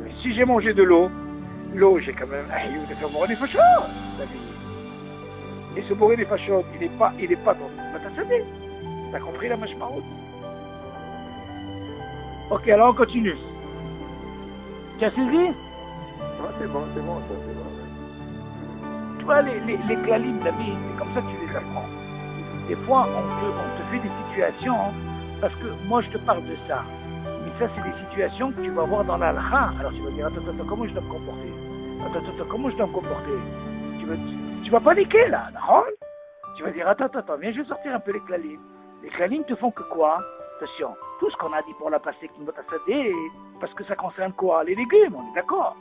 Mais si j'ai mangé de l'eau, j'ai quand même de faire bourrer les fachos. Et ce bourrer les fachos, il n'est pas dans le Assadé. T'as compris la mashmaout? Ok, alors on continue. Tu as saisi? Ouais, c'est bon, ça, c'est bon. Tu vois, les clalim, David, c'est comme ça que tu les apprends. Des fois, on te fait des situations, parce que moi je te parle de ça. Mais ça, c'est des situations que tu vas voir dans l'alha. Alors tu vas dire, attends, comment je dois me comporter? Attends, comment je dois me comporter? Tu vas paniquer là, non? Tu vas dire, attends, viens, je vais sortir un peu les clalim. Les clalim te font que quoi? Attention, tout ce qu'on a dit pour la pastèque Nouvat Assadé, parce que ça concerne quoi? Les légumes, on est d'accord.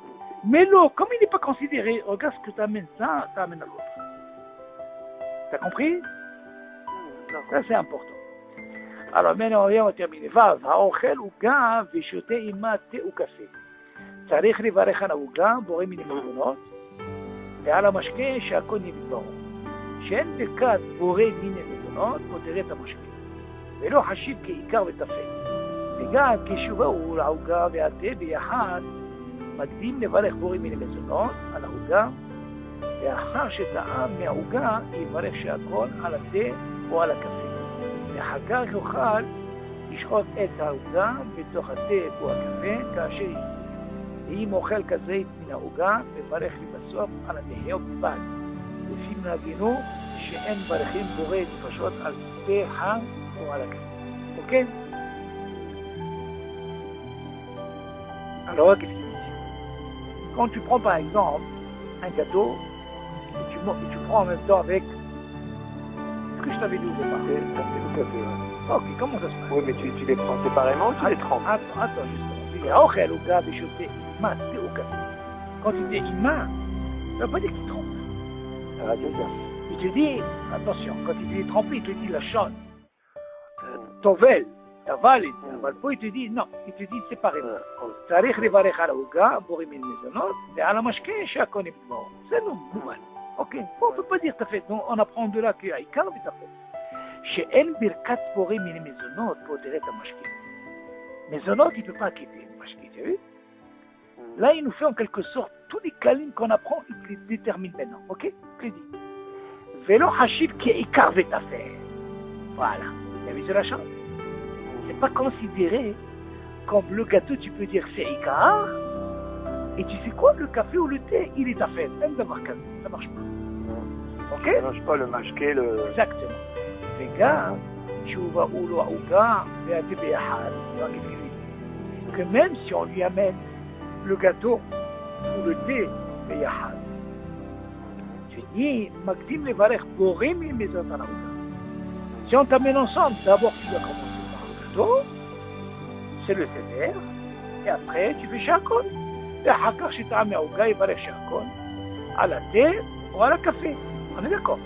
Mais l'eau, comme il n'est pas considéré, regarde ce que tu amènes ça, tu amènes à l'autre. T'as compris? Ça c'est important. Alors maintenant, on va terminer. Vav, האוכל עוגה ושותה עימה תה וקפה. צריך לברך על העוגה, בורא מן המזונות, ועל המשקה שהכל נבדור. שאין ברכת בורא מן המזונות, פוטר את המשקה. ולא חשיב כעיקר וטפל. וגם כשבאו לעוגה והתה ביחד, מקדים לברך בורא מן המזונות על העוגה, ואחר שטעם מהעוגה יברך שהכל על התה או על הקפה. ואחר כך יוכל לשחוט את העוגה בתוך התה או הקפה כאשר יהיה. ואם אוכל כזית מן העוגה, מברך לבסוף על המחיה בלבד. לפי מנהגנו שאין ברכין בורא נפשות על תה חם או על הקפה. אוקיי? Alors, qu'est-ce qu'il dit? Quand tu prends par exemple un gâteau, et tu prends en même temps avec ce que je t'avais dit au départ. Ok, comment ça se passe? Oui, mais tu les prends séparément ou tu les trempes? Attends, justement. Tu dis, Aochel ou gars, bichoté, ima, thé au café. Quand tu dis ima, ça ne veut pas dire qu'il trempe. Ah, c'est ça. Il te dit, attention, quand il te dit tremper, il te dit la chaîne. Tovel, Taval, il te dit non, il te dit séparément. צריך לברך על העוגה, בורא מן מזונות, ועל המשקה שהכל נבדור. זה לא מובן. אוקיי, פה on peut pas dire תפת, on apprend de là שהעיקר ותפת. שאין ברכת בורא מן מזונות, פה תראה את המשקה. מזונות, il ne peut pas quitter le משקה, tu as vu? Là, il nous fait en quelque sorte tous les câlins qu'on apprend, il les détermine maintenant, ok? Je l'ai dit. ולא חשיב כעיקר ותפת. Voilà. Il y avait de la chance. C'est pas considéré comme le gâteau, tu peux dire c'est Ikar, et tu sais quoi, le café ou le thé, il est à faire, même d'avoir café, ça marche pas. Ok? Ça marche pas le mashké, le... Exactement. וגם, תשובה הוא לא העוגה והתה ביחד, que même si on lui amène le gâteau ou le thé ביחד, tu dis, מקדים לברך בורא ממזונות על העוגה. Si on t'amène ensemble, d'abord tu dois commencer par le gâteau, c'est le seder, et après tu fais shakon. Et après, si tu as mis au gars, il va aller shakon, à la thé ou à la café. On est d'accord?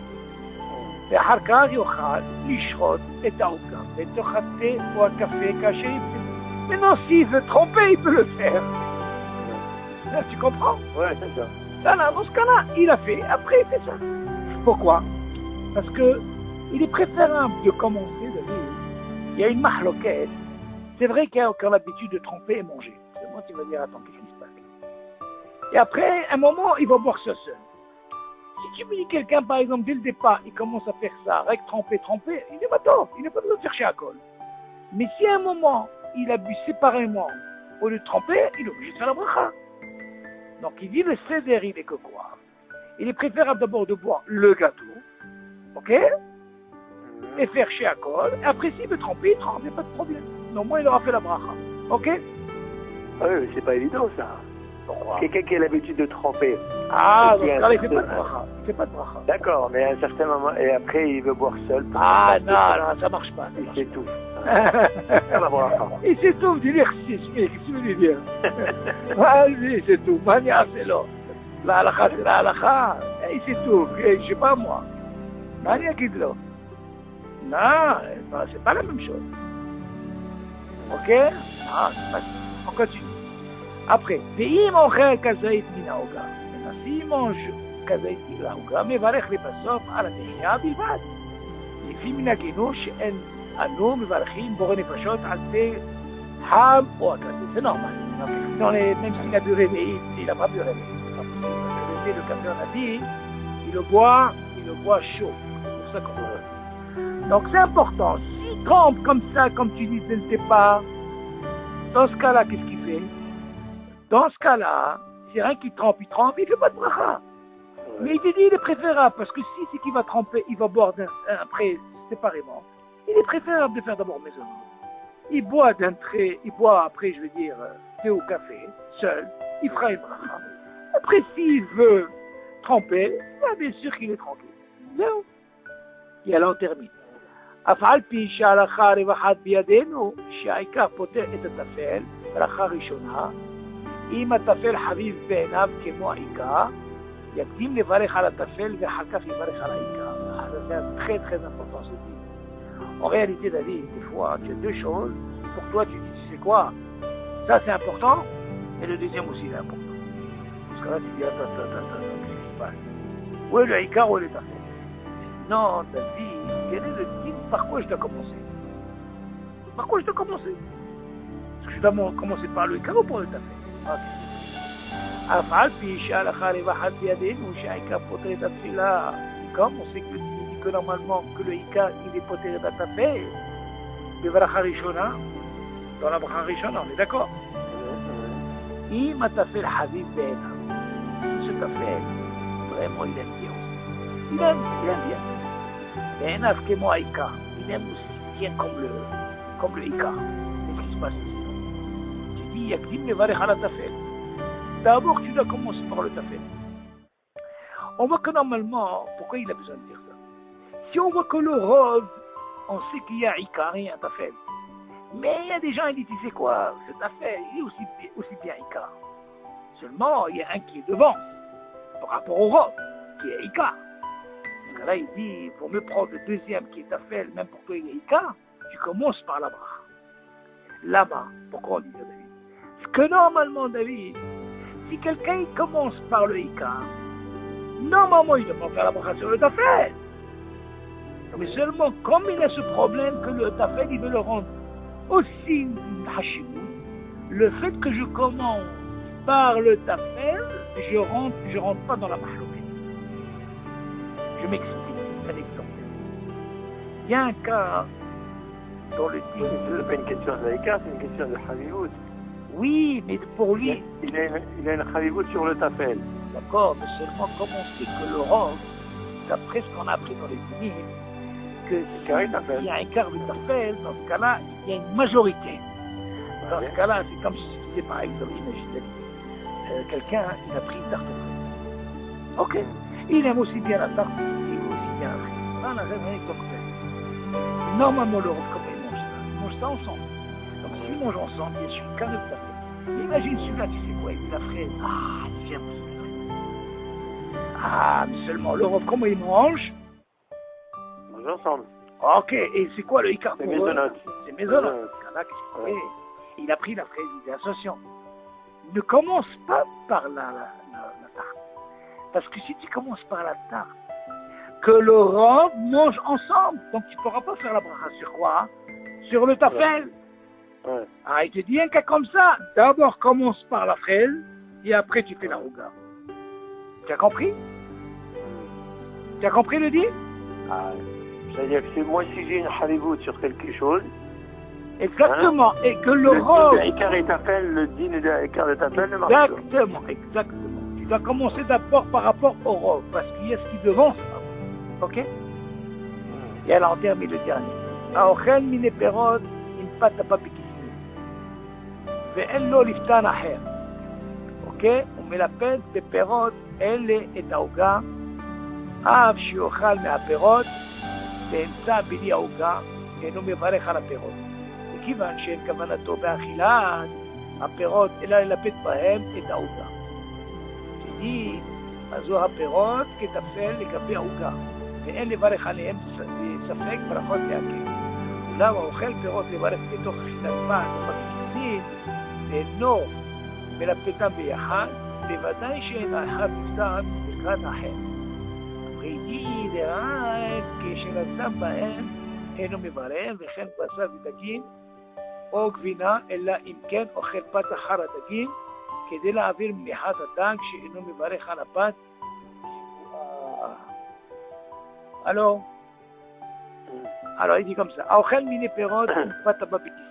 ואחר כך יוכל לשחוט את העוגה בתוך התה או הקפה כאשר ירצה. Maintenant, s'il veut tremper, il peut le faire. Là, tu comprends? Ouais, c'est ça. Là, dans ce cas-là, il a fait, après il fait ça. Pourquoi? Parce que il est préférable de commencer de vivre. Il y a une mahloquette. C'est vrai qu'il y a encore l'habitude de tremper et manger. Seulement, tu vas dire, attends, qu'est-ce qui se passe? Et après, un moment, il va boire ça seul. Si tu me dis quelqu'un, par exemple, dès le départ, il commence à faire ça, avec tremper, il n'est pas tort, il n'est pas besoin de faire chez Akol. Mais si à un moment, il a bu séparément, au lieu de tremper, il est obligé de faire la bracha. Donc il dit le seder, il est que quoi? Il est préférable d'abord de boire le gâteau, ok? Et faire chez Akol. Et après, s'il veut tremper, il trempe, il n'y a pas de problème. Donc moi, il aura fait la bracha, ok? Ah oui, mais c'est pas évident ça. Pourquoi? Quelqu'un qui a l'habitude de tremper. Ah, donc là, il ne fait pas de bracha. Il fait pas de bracha. D'accord, mais à un certain moment, et après il veut boire seul. Ah non, ça marche pas. Il s'étouffe. La bracha. Il s'étouffe du l'exercice, qu'est-ce que tu veux dire? Vas-y, c'est tout. Mania, c'est là. La halakha, c'est la halakha. Il s'étouffe, je sais pas moi. Mania, qui est là? Non, c'est pas la même chose. Ok? Ah, c'est pas ça. On continue. Après, ואם אוכל כזית מן העוגה, מנסים מונש כזית מן העוגה, מברך לבסוף על התחייה בלבד. לפי מנהגנו שאין אנו מברכים בורא נפשות על תה חם או הקפה. C'est normal. Même s'il a bu réveillé, il n'a pas bu réveillé. Le café, on a dit, il le boit chaud. C'est pour ça qu'on veut. Donc c'est important. S'il trempe comme ça, comme tu dis dès le départ, dans ce cas-là, qu'est-ce qu'il fait? Dans ce cas-là, si rien qui trempe, il ne fait pas de bracha. Mais il dit, il est préférable, parce que si c'est qu'il va tremper, il va boire après séparément. Il est préférable de faire d'abord maison. Il boit d'un trait, il boit après, je veux dire, thé ou café, seul, il fera une bracha. Après, s'il veut tremper, bien sûr qu'il est tranquille. Non. Et alors on termine. אף על פי שההלכה רווחת בידינו, שהעיקר פותר את הטפל, ברכה ראשונה, אם הטפל חביב בעיניו כמו העיקר, יקדים לברך על הטפל ואחר כך יברך על העיקר. C'est très très important ce dit. En réalité, David, des fois, tu as deux choses. Pour toi, tu dis, tu sais quoi? Ça c'est important, et le deuxième aussi il est important. Parce que là, tu dis, attends, qu'est-ce qui se passe? Où est le ikar, où est le tafel? Non, David, quel est le titre? Par quoi je dois commencer? Par quoi je dois commencer? Est-ce que je dois commencer par le ikar ou par le tafel? אף על פי שההלכה רווחת בידינו שהעיקר פותר את התפילה. Comme on sait que dit que normalement que le ikar il est poter et tafel, le bracha rishona, dans la bracha rishona, on est d'accord? אם התפל חביב בעיניו, ce tafel, vraiment il aime bien aussi. Il aime bien. בעיניו כמו העיקר, il aime aussi bien comme le ikar. Qu'est-ce qui se passe ici? Tu dis יקדים לברך על התפל. D'abord, tu dois commencer par le tafel. On voit que normalement, pourquoi il a besoin de dire ça? Si on voit que le rose, on sait qu'il y a ikar et un tafel. Mais il y a des gens qui disent, tu sais quoi, ce tafel, il est aussi bien ikar. Seulement, il y a un qui est devant, par rapport au rose, qui est ikar. Parce que là, il dit, il faut mieux prendre le deuxième qui est tafel, même pour toi il est ikar, tu commences par la bracha. Là-bas, pourquoi on dit ça, David? Parce que normalement, David, si quelqu'un commence par le ikar, normalement il ne doit pas faire la bracha sur le tafel. Mais seulement comme il a ce problème que le tafel il veut le rendre aussi hashimou, le fait que je commence par le tafel, je rentre pas dans la mahloquette. Je m'explique, un exemple. Il y a un cas dans le Ce n'est pas une question de l'ikar, c'est une question de Havivout. Oui, mais pour lui... Il a une Havivout sur le tafel. D'accord, mais seulement comme on sait que le rose, d'après ce qu'on a appris dans les livres, que s'il y a un quart de tafel, dans ce cas-là, il y a une majorité. Dans ce cas-là, c'est comme si c'était par exemple, imaginez, quelqu'un, il a pris une tarte aux fraises. Ok, il aime aussi bien la tarte, il aime aussi bien la fraise. Voilà, rien que normalement, le rose, comment il mange ça ensemble. Donc s'ils mangent ensemble, il y a celui qui a le tafel. Imagine celui-là, tu sais quoi, il met la fraise. Ah, il vient aussi. Ah, mais seulement le rove, comment il mange? ensemble. Ok, et c'est quoi le Icar C'est pour eux? mésonote. C'est mésonote. Ouais. Il a pris la fraise, il dit attention, ne commence pas par la tarte. Parce que si tu commences par la tarte, que le robe mange ensemble, donc tu ne pourras pas faire la bracha sur quoi? Sur le tafel. Ouais. Ah, il te dit un cas comme ça, d'abord commence par la fraise, et après tu fais la rouga. Tu as compris? Tu as compris le dit? Ah, c'est-à-dire que moi, si j'ai une haribout sur quelque chose, Exactement, et que le robe... Le Icar et Tafel, le din et le Icar de Tafel ne marche pas. Exactement. Tu dois commencer d'abord par rapport au robe, parce qu'il y a ce qui devance. Ok? Et alors on termine le dernier. האוכל מיני פירות עם פת הבא בכיסים, ואין לו לפתן אחר. אוקיי? הוא מלפד בפירות אלה את העוגה, אף שיאכל מהפירות, באמצע בלי העוגה, אינו מברך על הפירות. מכיוון שאין כוונתו באכילת הפירות, אלא ללפד בהם את העוגה. כי אז זו הפירות כתפל לגבי העוגה, ואין לברך עליהם ספק ברכות להקל. אולם האוכל פירות לברך בתוך אכילת פת ובכיסים, ואינו מלפדם ביחד, בוודאי שאין האחד נפתן לקראת האחר. פרידי דרעי כשנשם בהם אינו מברך, וכן בשר ודגים או גבינה, אלא אם כן אוכל פת אחר הדגים, כדי להעביר מניחת הדג שאינו מברך על הפת. Alors il dit comme ça, האוכל מיני פירות עם פת הבא בכיסים.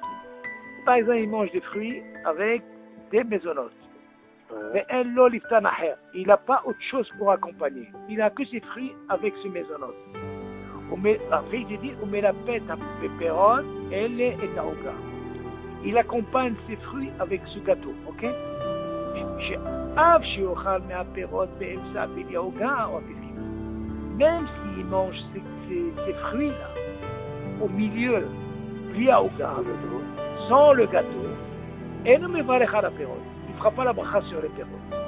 Par exemple, il mange des fruits avec des maisonnotes. ואין לו לפתן אחר. Il n'a pas autre chose pour accompagner. Il n'a que ses fruits avec ses maisonnotes. Après il dit, הוא מלפד בפירות אלה את העוגה. Il accompagne ses fruits avec ce gâteau, ok? שאף שיאכל מהפירות באמצע בלי העוגה, même s'il mange ces fruits-là au milieu, bli העוגה, sans le gâteau, אינו מברך על הפירות. Il ne fera pas la bracha sur les פירות.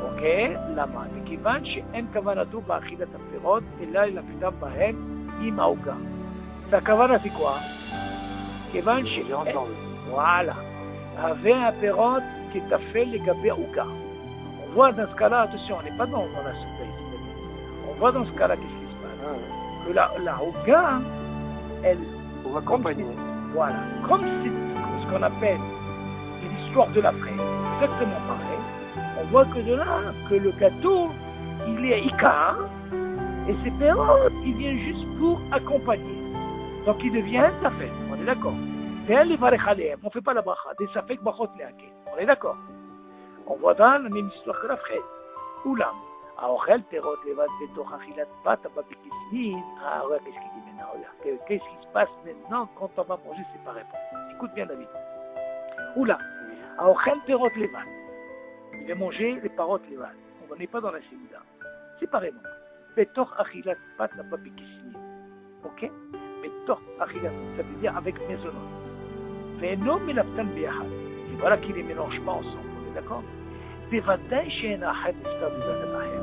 אוקיי? למה? מכיוון שאין כוונתו באכילת הפירות, אלא ללפדם בהם עם העוגה. והכוונה זה quoi? כיוון שאין... וואלה. הווה הפירות כתפל לגבי העוגה. On voit dans ce cas-là, attention, on n'est pas dans la soupe ici. On voit dans ce cas-là qu'est-ce qui se passe. Que la houga, elle... On va accompagner. Voilà. Comme c'est ce qu'on appelle l'histoire de la fraise, exactement pareil, on voit que de là, que le gâteau, il est Icar, et ces pérotes, il vient juste pour accompagner. Donc il devient Tafel, on est d'accord. On ne fait pas la bracha, des Safek Bachot Leaké, on est d'accord. On voit dans la même histoire que la fraise. Oulam. האוכל פירות לבד בתוך אכילת פת הבא בכיסים, regarde qu'est-ce qu'il dit maintenant, regarde, qu'est-ce qui se passe maintenant quand on va manger séparément. Écoute bien David. Oula, האוכל פירות לבד, il va manger les parottes לבד, on n'est pas dans la séouda, séparément, בתוך אכילת פת הבא בכיסים, ok? בתוך אכילת, ça veut dire avec maisonnote, ואינו מלפתן ביחד, et voilà qu'il les mélange pas ensemble, on est d'accord? בוודאי שאין האחד נפטר בברכת האחר.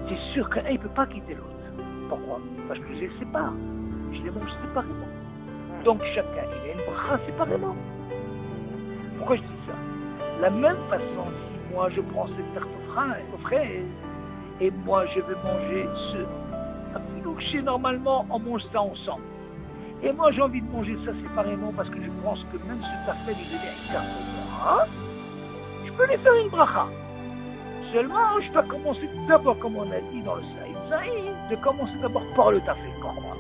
C'est sûr qu'un ne peut pas quitter l'autre. Pourquoi? Parce que je les sépare. Je les mange séparément. Donc chacun, il a une bracha séparément. Pourquoi je dis ça? La même façon, si moi je prends cette tarte aux fraises, et moi je veux manger ce... Donc chez normalement, on mange ça ensemble. Et moi j'ai envie de manger ça séparément parce que je pense que même ce tafel, il devient un quart pour moi. Je peux lui faire une bracha. Seulement, je dois commencer d'abord, comme on a dit dans le Saïd, de commencer d'abord par le tafel. Pourquoi?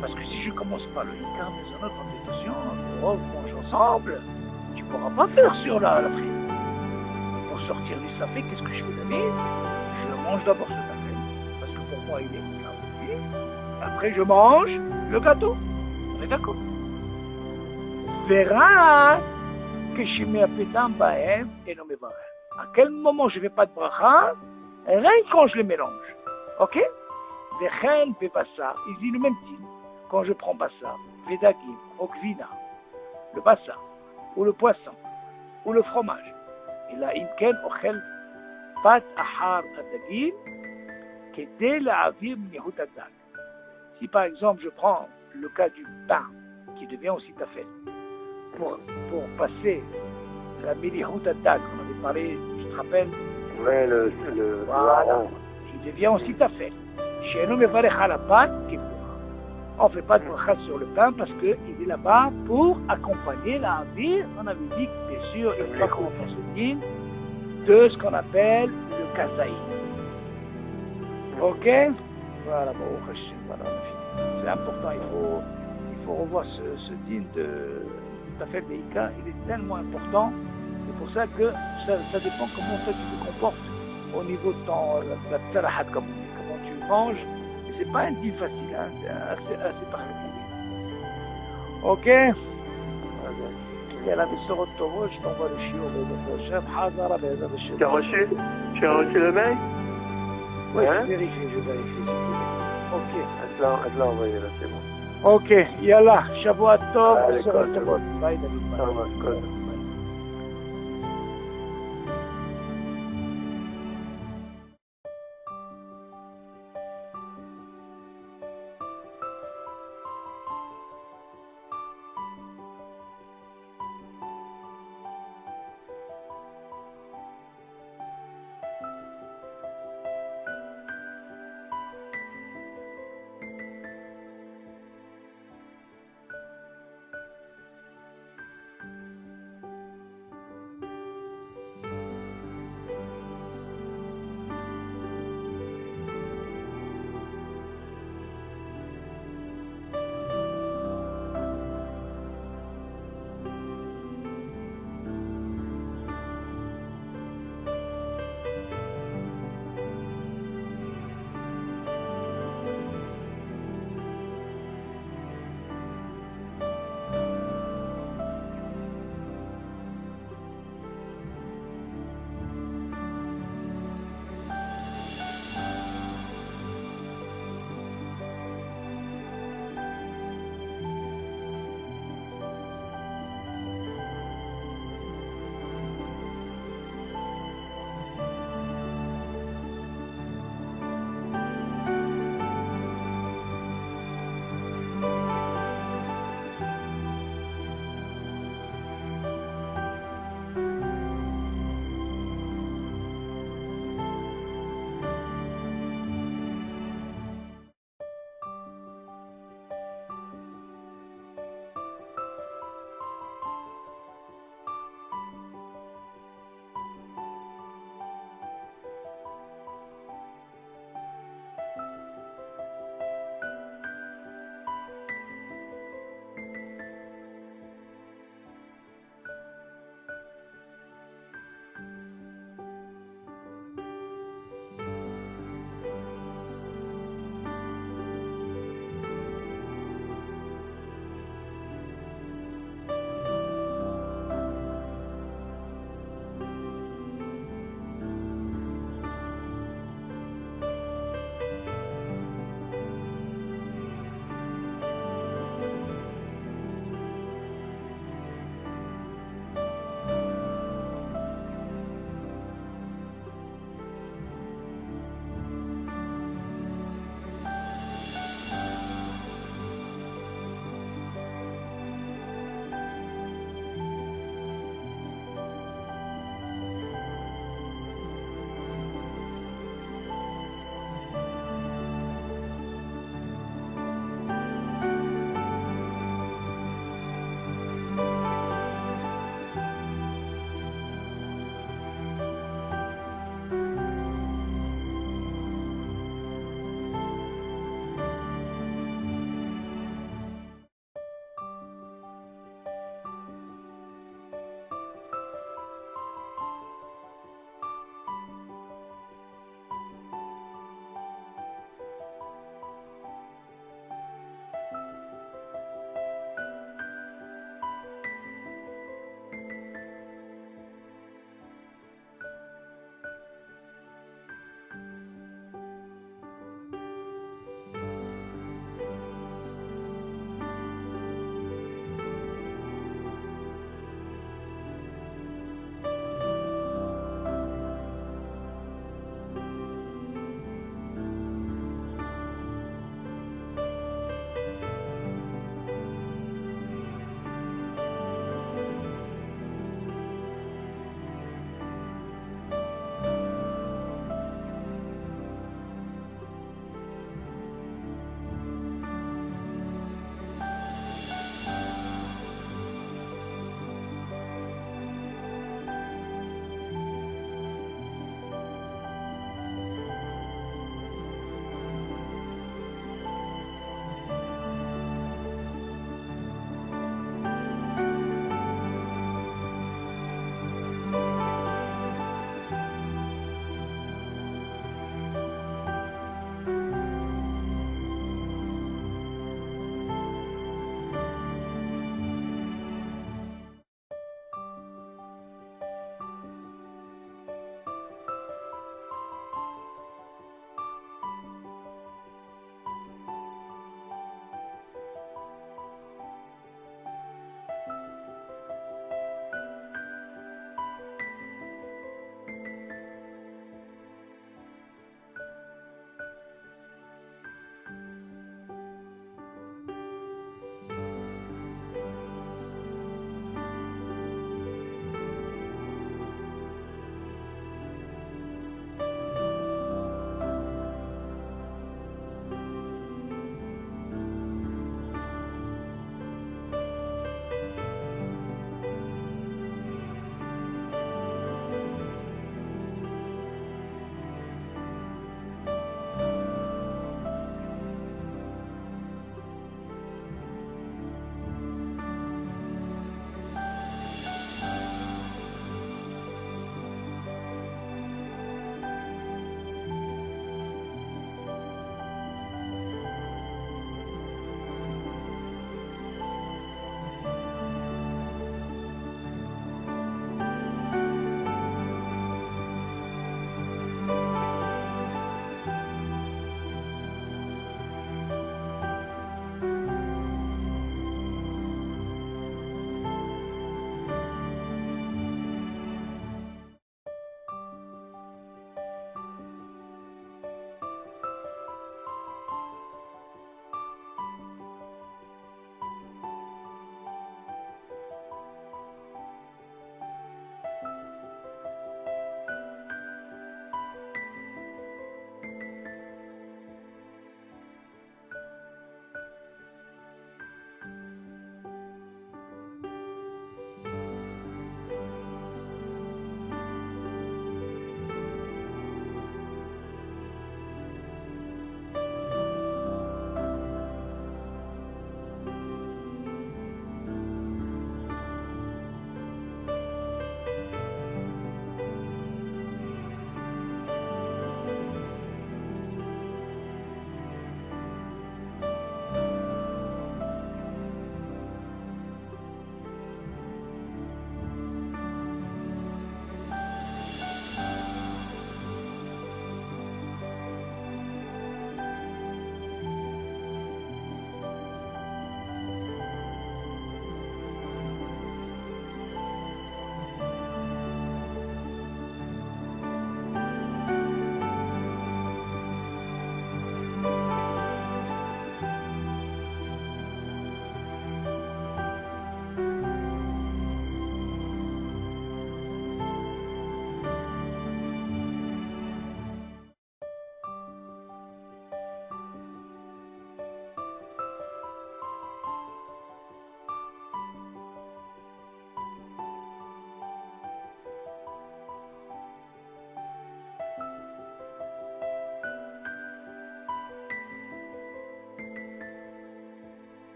Parce que si je commence par le Icar, mais en autre méditation, on mange ensemble, tu ne pourras pas faire sur la frite. Pour sortir du tafel, qu'est-ce que je fais David? Je mange d'abord ce tafel, parce que pour moi il est Icar. Après je mange le gâteau. On est d'accord? Verra que je mets un pétam bahem et non me barre. À quel moment je ne fais pas de bracha? Rien quand je les mélange. Ok? Vechen bebassar, il dit le même type. Quand je prends bassar, vedagim, okvina, le bassar, ou le poisson, ou le fromage. Et là, imken ochel pat ahar adagim, kedé la avir mnihut adag. Si par exemple je prends le cas du pain, qui devient aussi tafel, pour passer la Milihut Adak, on avait parlé, tu te rappelles? Ouais, Voilà, il devient aussi tafel. Chez nous, on ne fait pas de bracha sur le pain parce qu'il est là-bas pour accompagner la vie. On avait dit que bien sûr, il faut qu'on fasse le din de ce qu'on appelle le kazaï. Ok? Voilà, voilà, c'est important, il faut revoir ce din de tafel beika, il est tellement important. C'est pour ça que ça dépend comment toi tu te comportes au niveau de la tsarahat, comment tu manges. C'est pas un deal facile, hein, c'est assez particulier. Ok? Il y a la Missorot Toro, je t'envoie le chiot de chef, Hazara, tu as reçu le mail? Oui, hein? je vérifie. Ok. Elle l'a envoyé là, c'est bon. Ok, Yallah, Shavuot Tov, Allez, Missorot code. Tov. Bye, David. Ça va, code.